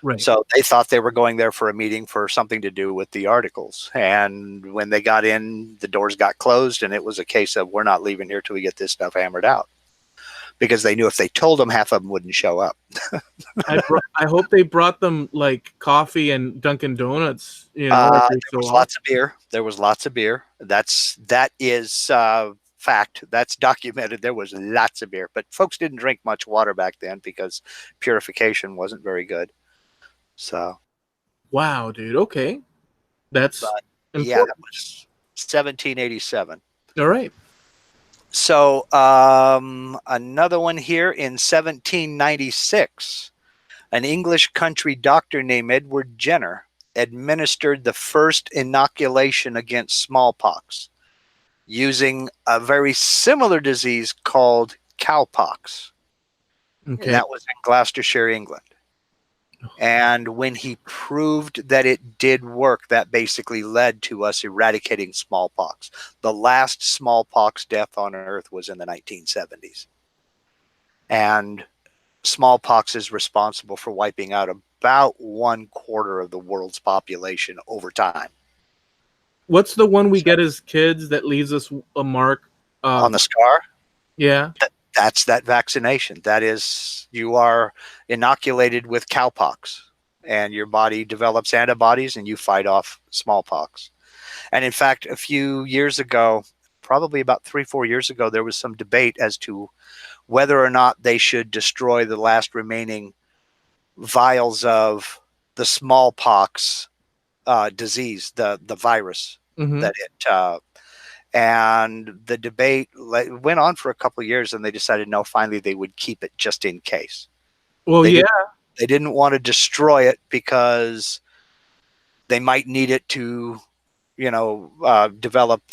Right. So they thought they were going there for a meeting for something to do with the articles. And when they got in, the doors got closed, and it was a case of, we're not leaving here till we get this stuff hammered out. Because they knew if they told them, half of them wouldn't show up. I hope they brought them like coffee and Dunkin' Donuts, every There so was often. lots of beer. There was lots of beer. That is fact. That's documented. There was lots of beer, but folks didn't drink much water back then because purification wasn't very good. So, Wow, dude. Okay. That's but yeah, that important. was 1787. All right. So, another one here in 1796, an English country doctor named Edward Jenner administered the first inoculation against smallpox using a very similar disease called cowpox. And Okay. that was in Gloucestershire, England. And when he proved that it did work, that basically led to us eradicating smallpox. The last smallpox death on Earth was in the 1970s. And smallpox is responsible for wiping out about 1/4 of the world's population over time. What's the one we get as kids that leaves us a mark? On the scar, Yeah. that's that vaccination. That is, you are inoculated with cowpox, and your body develops antibodies, and you fight off smallpox. And in fact, a few years ago, probably about 3-4 years ago, there was some debate as to whether or not they should destroy the last remaining vials of the smallpox disease, the virus Mm-hmm. that it. And the debate went on for a couple of years, and they decided no. Finally, they would keep it just in case. Well, They yeah. They didn't want to destroy it because they might need it to, develop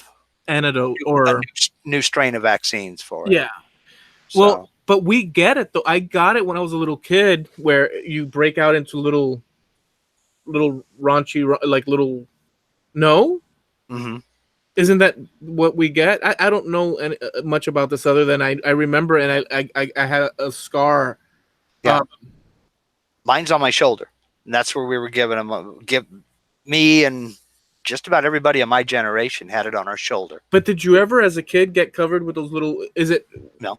Antidote a or new strain of vaccines for it. yeah. So, Well, but we get it though. I got it when I was a little kid, where you break out into little raunchy, like little. No, mhm. isn't that what we get? I don't know much about this other than I remember, and I had a scar. Yeah. Mine's on my shoulder, and that's where we were giving them. Give me and just about everybody of my generation had it on our shoulder. But did you ever, as a kid, get covered with those little? Is it? No.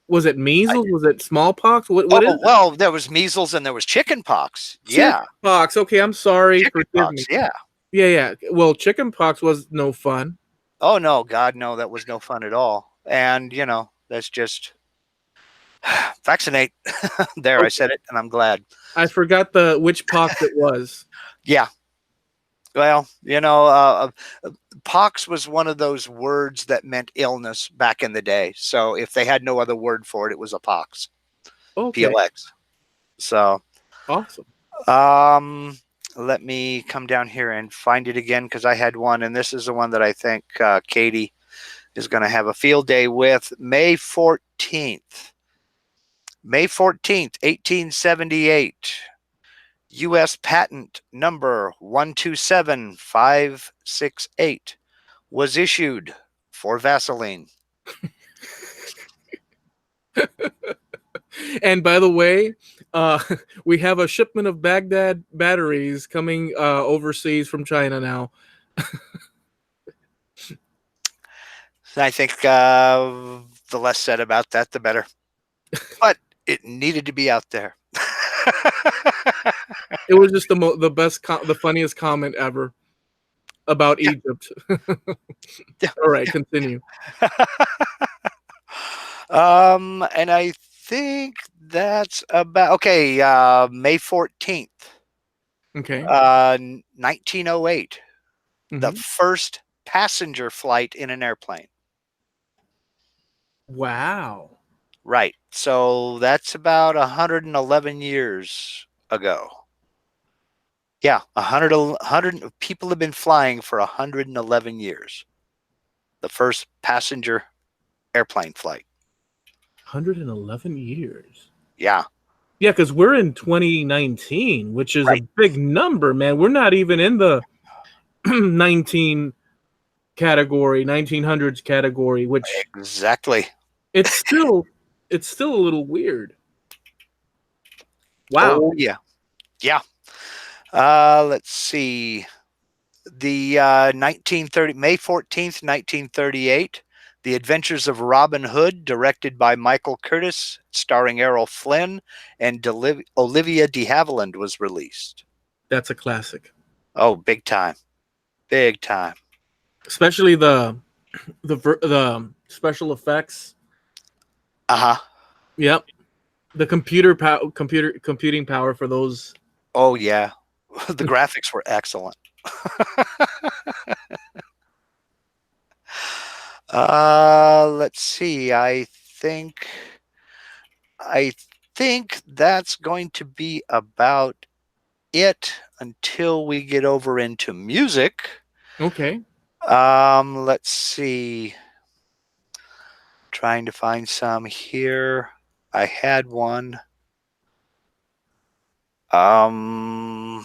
Was it measles? Was it smallpox? What is it? Well, there was measles and there was chicken pox. Yeah. Pox. Okay, I'm sorry. Chicken Forgive me. pox. Yeah. Yeah. Well, chicken pox was no fun. Oh, no. God, no. That was no fun at all. And, that's just vaccinate. There, Okay. I said it, and I'm glad. I forgot which pox it was. Yeah. Well, pox was one of those words that meant illness back in the day. So if they had no other word for it, it was a pox. Okay. PLX. So awesome. Let me come down here and find it again, because I had one, and this is the one that I think Katie is going to have a field day with. May 14th. May 14th, 1878. U.S. patent number 127568 was issued for Vaseline. And by the way, we have a shipment of Baghdad batteries coming overseas from China now. I think the less said about that, the better. But it needed to be out there. It was just the best, the funniest comment ever about Egypt. All right, continue. And I think that's about okay. May 14th, Okay. 1908, the Mhm. first passenger flight in an airplane. Wow. Right. So that's about 111 years ago. Yeah, 100 people have been flying for 111 years. The first passenger airplane flight. 111 years. Yeah. Yeah, because we're in 2019, which is Right. a big number, man. We're not even in the 1900s category, which Exactly. it's still a little weird. Wow. Oh, yeah. Yeah. Let's see. The 1930 May 14th, 1938. The Adventures of Robin Hood, directed by Michael Curtis, starring Errol Flynn and Olivia de Havilland, was released. That's a classic. Oh, big time. Big time. Especially the special effects. Uh-huh. Yep. The computing power for those. Oh, yeah. The graphics were excellent. Let's see. I think that's going to be about it until we get over into music. Okay. Let's see. Trying to find some here. I had one. God,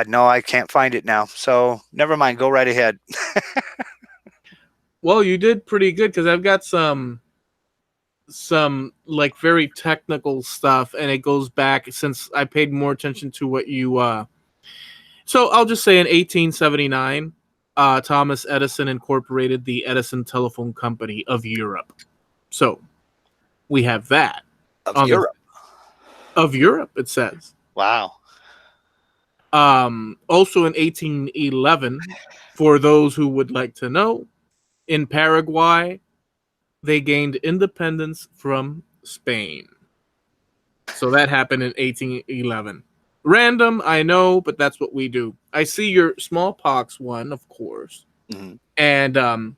no, I can't find it now. So never mind. Go right ahead. Well, you did pretty good because I've got some like very technical stuff, and it goes back since I paid more attention to what you. So I'll just say in 1879, Thomas Edison incorporated the Edison Telephone Company of Europe. So we have that Of on the Europe. of Europe. It says. Wow. Also in 1811, for those who would like to know, in Paraguay, they gained independence from Spain. So that happened in 1811. Random, I know, but that's what we do. I see your smallpox one, of course, Mm-hmm. and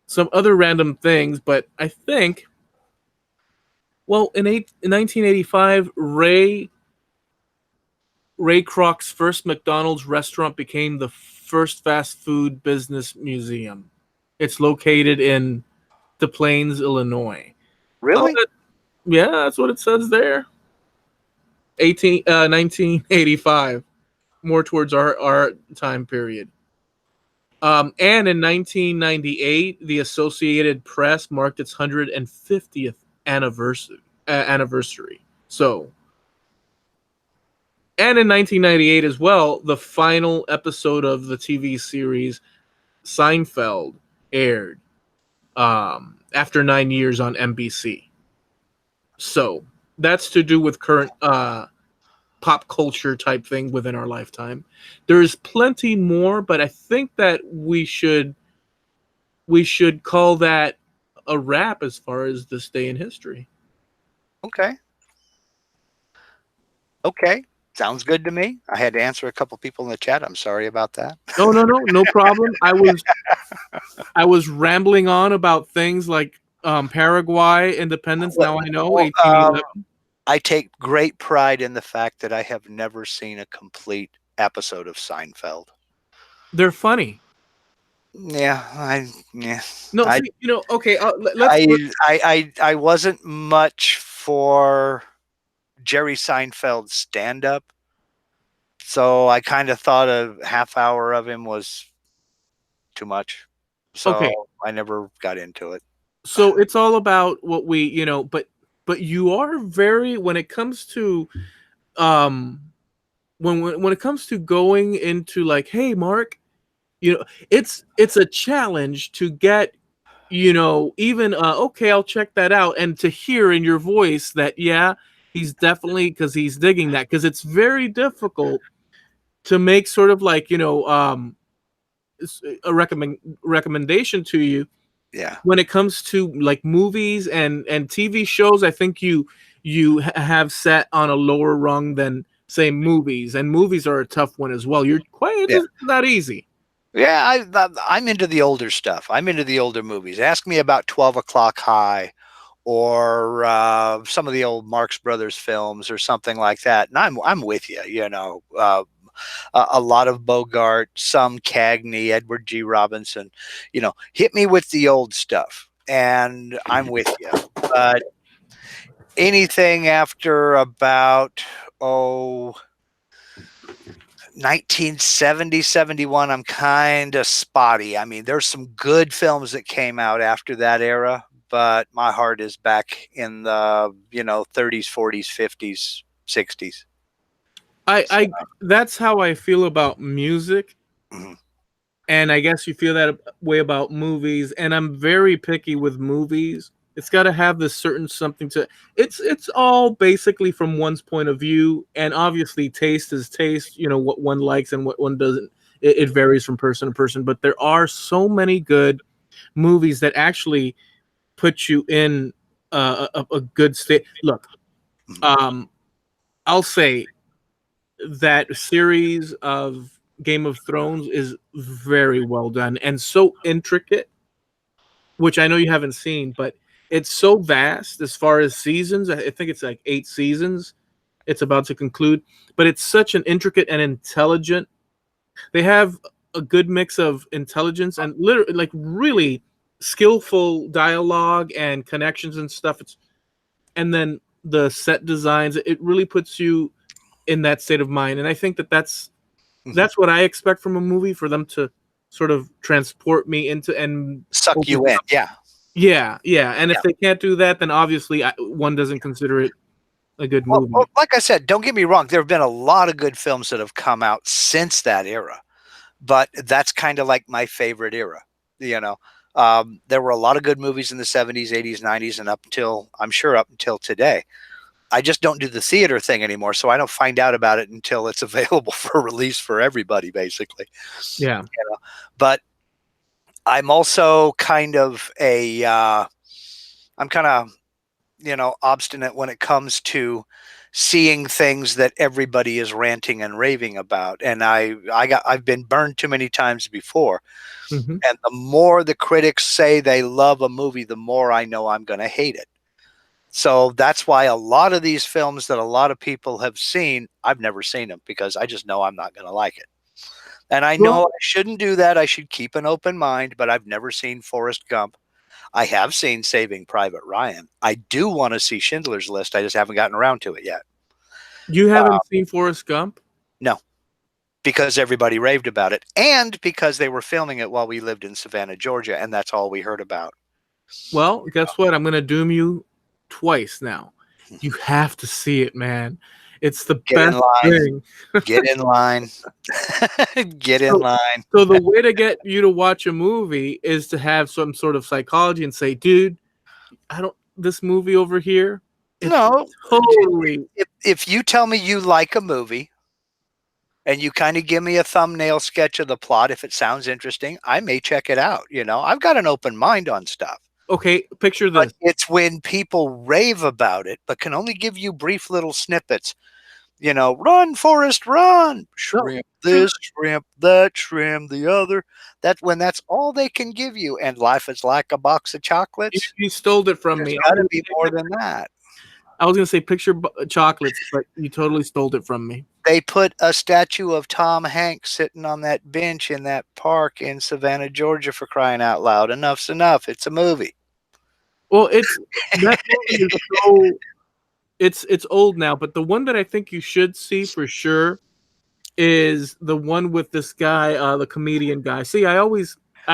some other random things, but I think, well, in 1985, Ray Kroc's first McDonald's restaurant became the first fast food business museum. It's located in Des Plaines, Illinois. Oh, Really? yeah, that's what it says there. 1985, more towards our time period. And in 1998, the Associated Press marked its 150th anniversary. So, and in 1998 as well, the final episode of the TV series Seinfeld aired after 9 years on NBC. So that's to do with current pop culture type thing within our lifetime. There's plenty more, but I think that we should call that a wrap as far as this day in history. Okay. Okay. Sounds good to me. I had to answer a couple people in the chat. I'm sorry about that. No, no, no, no problem. I was rambling on about things like Paraguay independence. Now I know Well, 1811. I take great pride in the fact that I have never seen a complete episode of Seinfeld. They're funny. Yeah. No, I see, okay. Let's. I wasn't much for Jerry Seinfeld's stand-up, so I kind of thought a half hour of him was too much. So Okay, I never got into it. so it's all about what but you are very when it comes to um when it comes to going into like, hey, Mark, it's a challenge to get even okay, I'll check that out, and to hear in your voice that yeah, he's definitely, because he's digging that, because it's very difficult to make sort of like a recommendation to you Yeah. when it comes to like movies and TV shows. I think you have set on a lower rung than say movies, and movies are a tough one as well. You're quite Yeah. It's not easy. Yeah, I'm into the older stuff. I'm into the older movies. Ask me about 12 O'Clock High or some of the old Marx Brothers films or something like that. And I'm with you. A lot of Bogart, some Cagney, Edward G. Robinson. Hit me with the old stuff, and I'm with you. But anything after about 1970, 71, I'm kind of spotty. I mean, there's some good films that came out after that era, but my heart is back in the 30s, 40s, 50s, 60s. So, that's how I feel about music, mhm. and I guess you feel that way about movies. And I'm very picky with movies. It's got to have this certain something to. It's all basically from one's point of view, and obviously taste is taste. You know what one likes and what one doesn't. It varies from person to person, but there are so many good movies that actually put you in a good state. Look, Mhm. um, I'll say that series of Game of Thrones is very well done and so intricate, which I know you haven't seen, but it's so vast as far as seasons. I think it's like 8 seasons. It's about to conclude, but it's such an intricate and intelligent. They have a good mix of intelligence and literally, like, really skillful dialogue and connections and stuff. And then the set designs. It really puts you in that state of mind, and I think that Mhm. that's what I expect from a movie, for them to sort of transport me into and Suck open you me in. up. Yeah. Yeah, yeah. And Yeah. if they can't do that, then obviously one doesn't consider it a good Well, movie. like I said, don't get me wrong. There have been a lot of good films that have come out since that era, but that's kind of like my favorite era. You know, there were a lot of good movies in the 70s, 80s, 90s, and up until, I'm sure, up until today. I just don't do the theater thing anymore, so I don't find out about it until it's available for release for everybody, basically. Yeah. You know, but I'm also kind of I'm kind of, obstinate when it comes to seeing things that everybody is ranting and raving about, and I've been burned too many times before. Hmm. And the more the critics say they love a movie, the more I know I'm going to hate it. So that's why a lot of these films that a lot of people have seen, I've never seen them because I just know I'm not going to like it. And I know Well, I shouldn't do that. I should keep an open mind, but I've never seen Forrest Gump. I have seen Saving Private Ryan. I do want to see Schindler's List. I just haven't gotten around to it yet. you Uh, haven't seen Forrest Gump? no, because everybody raved about it and because they were filming it while we lived in Savannah, Georgia, and that's all we heard about. Well, guess what? I'm gonna doom you twice now. You have to see it, man. It's the Get in best line. thing. Get in line. Get in So, line. so the way to get you to watch a movie is to have some sort of psychology and say, dude, I don't this movie over here, it's No, totally if you tell me you like a movie and you kind of give me a thumbnail sketch of the plot, if it sounds interesting, I may check it out. I've got an open mind on stuff. okay. Picture But this. it's when people rave about it, but can only give you brief little snippets. Run, Forrest, run. No, Shrimp picture this, shrimp that, shrimp the other. That's all they can give you. And life is like a box of you, chocolates. you stole it from There's me. got to be more than that. I was gonna say picture chocolates, but you totally stole it from me. They put a statue of Tom Hanks sitting on that bench in that park in Savannah, Georgia, for crying out loud. Enough's enough. It's a movie. Well, it's that movie is so it's old now, but the one that I think you should see for sure is the one with this guy, the comedian guy. See, I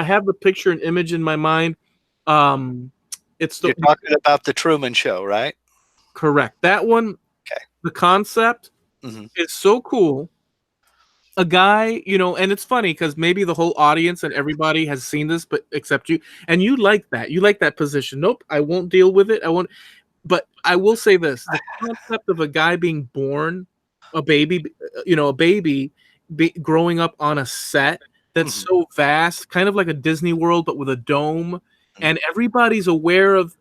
have the picture and image in my mind. Um, it's the You're talking about the Truman Show, right? correct that one. Okay. The concept Hmm. is so cool. A guy, and it's funny because maybe the whole audience and everybody has seen this, but except you, and you like that. You like that position. Nope, I won't deal with it. I won't. But I will say this: the concept of a guy being born, a baby, a baby growing up on a set that's Hmm. so vast, kind of like a Disney World, but with a dome, Hmm. and everybody's aware of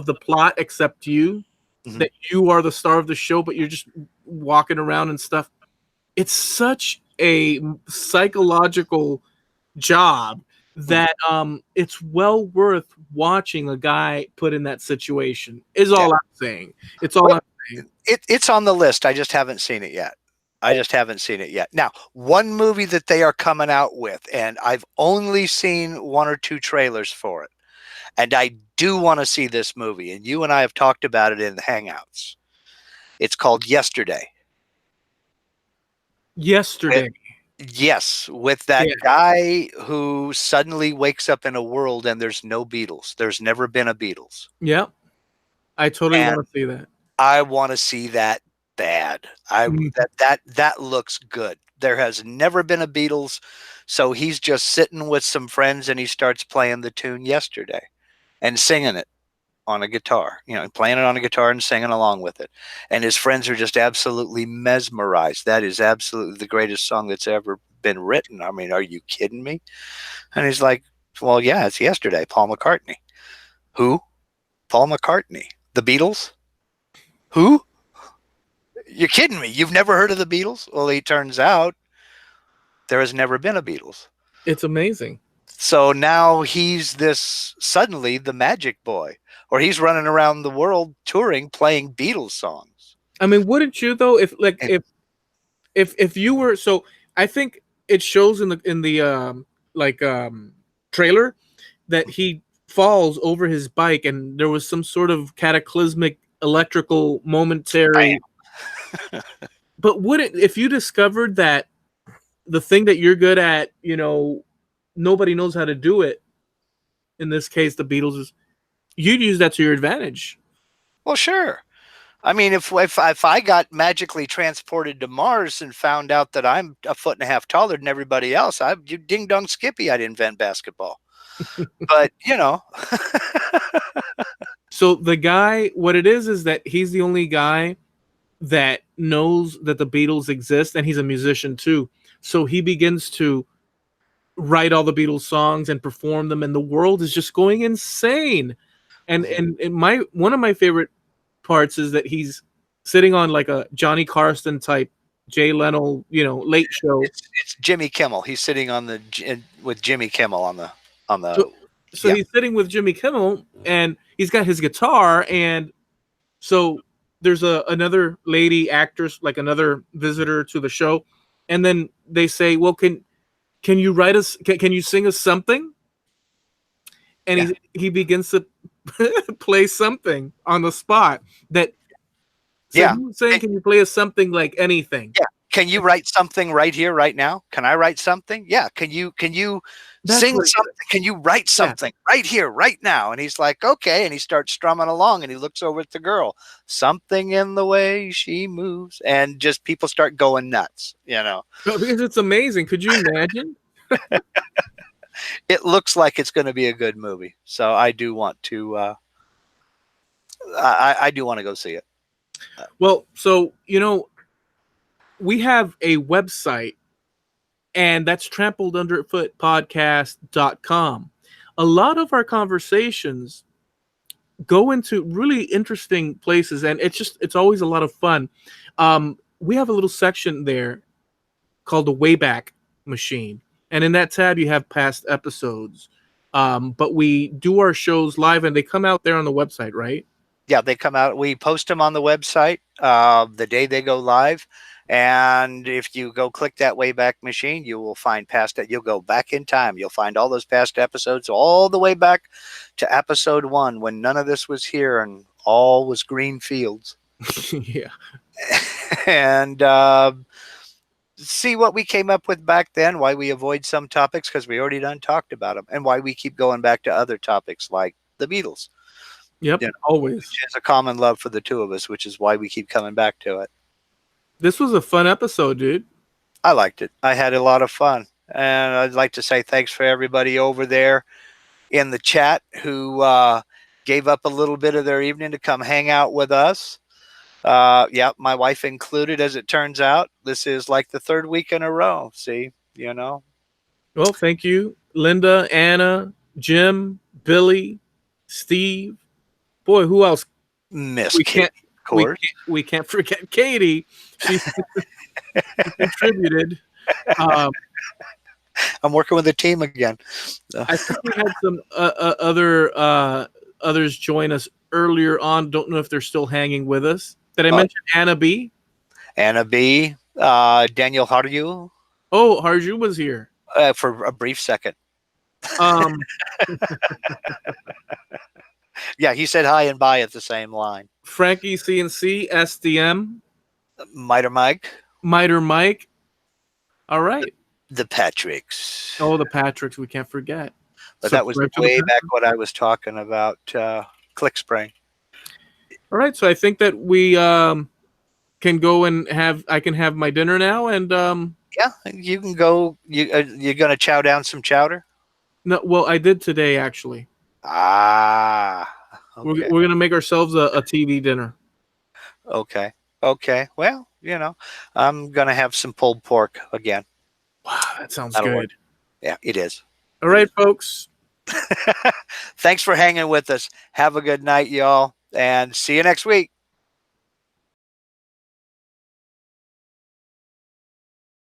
the plot except you. Hmm. That you are the star of the show, but you're just walking around and stuff. It's such a psychological job Hmm. that it's well worth watching a guy put in that situation is Yeah. all I'm saying. It's all Well, I'm saying. it's on the list. I just haven't seen it yet. I just haven't seen it yet. Now, one movie that they are coming out with, and I've only seen one or two trailers for it, and I do want to see this movie, and you and I have talked about it in the Hangouts. It's called Yesterday. With, Yesterday. yes, with that Yeah. guy who suddenly wakes up in a world and there's no Beatles. There's never been a Beatles. Yeah. I totally And want to see that. I want to see that bad. Mhm. That looks good. There has never been a Beatles, so he's just sitting with some friends and he starts playing the tune Yesterday and singing it on a guitar, playing it on a guitar and singing along with it. And his friends are just absolutely mesmerized. That is absolutely the greatest song that's ever been written. I mean, are you kidding me? And he's like, well, yeah, it's Yesterday, Paul McCartney. Who? Paul McCartney. The Beatles? Who? You're kidding me. You've never heard of the Beatles? Well, it turns out there has never been a Beatles. It's amazing. So now he's suddenly the magic boy, or he's running around the world touring, playing Beatles songs. I mean, wouldn't you though? If like And if you were so, I think it shows in the like trailer that he falls over his bike and there was some sort of cataclysmic electrical momentary. But wouldn't, if you discovered that the thing that you're good at, nobody knows how to do it, in this case the Beatles, is you'd use that to your advantage. well, sure. I mean, if I got magically transported to Mars and found out that I'm a foot and a half taller than everybody else, you ding dong Skippy, I'd invent basketball. But So the guy, what it is that he's the only guy that knows that the Beatles exist, and he's a musician too. So he begins to write all the Beatles songs and perform them, and the world is just going insane. And my one of my favorite parts is that he's sitting on like a Johnny Carson type Jay Leno, late show. it's Jimmy Kimmel. He's sitting with Jimmy Kimmel on the So, so yeah. he's sitting with Jimmy Kimmel, and he's got his guitar, and so there's another lady actress, like another visitor to the show, and then they say, "Well, can you write us? Can you sing us something?" And Yeah. he begins to play something on the spot. That so Yeah. he was saying, "Can you play us something like anything?" Yeah. Can you write something right here, right now? Can I write something? Yeah. Can you That's sing what he something? Can you write Yeah. something right here, right now? And he's like, okay. And he starts strumming along and he looks over at the girl. Something in the way she moves. And just people start going nuts, No, because it's amazing. Could you imagine? It looks like it's going to be a good movie. So I do want to I do want to go see it. Well, so we have a website, and that's trampledunderfootpodcast.com. A lot of our conversations go into really interesting places, and it's always a lot of fun. We have a little section there called the Wayback Machine, and in that tab you have past episodes. But we do our shows live, and they come out there on the website, right? Yeah, they come out. We post them on the website the day they go live. And if you go click that Wayback Machine, you will find past it. You'll go back in time. You'll find all those past episodes all the way back to episode 1 when none of this was here and all was green fields. Yeah. And see what we came up with back then, why we avoid some topics because we already done talked about them, and why we keep going back to other topics like the Beatles. Yep. Always. Which is a common love for the two of us, which is why we keep coming back to it. This was a fun episode, dude. I liked it. I had a lot of fun. And I'd like to say thanks for everybody over there in the chat who gave up a little bit of their evening to come hang out with us. Yeah, my wife included, as it turns out. This is like the 3rd week in a row. See, Well, thank you, Linda, Anna, Jim, Billy, Steve. Boy, who else? Miss Katie, of course. We can't forget Katie. She contributed. I'm working with a team again. I think we had some others join us earlier on. Don't know if they're still hanging with us. Did I mention Anna B? Anna B. Daniel Harju. Oh, Harju was here for a brief second. Yeah, he said hi and bye at the same line. Frankie CNC, SDM. Miter Mike. All right. The Patricks. Oh, the Patricks, we can't forget. But that was way back what I was talking about, Click Spring. All right, so I think that we can go and I can have my dinner now, and Yeah, you can go. You're gonna chow down some chowder. no, well, I did today actually. Ah, okay, We're gonna make ourselves a TV dinner. okay, okay. Well, I'm gonna have some pulled pork again. Wow, that sounds That'll work. good. Yeah, it is. All It right, is. folks. Thanks for hanging with us. Have a good night, y'all, and see you next week.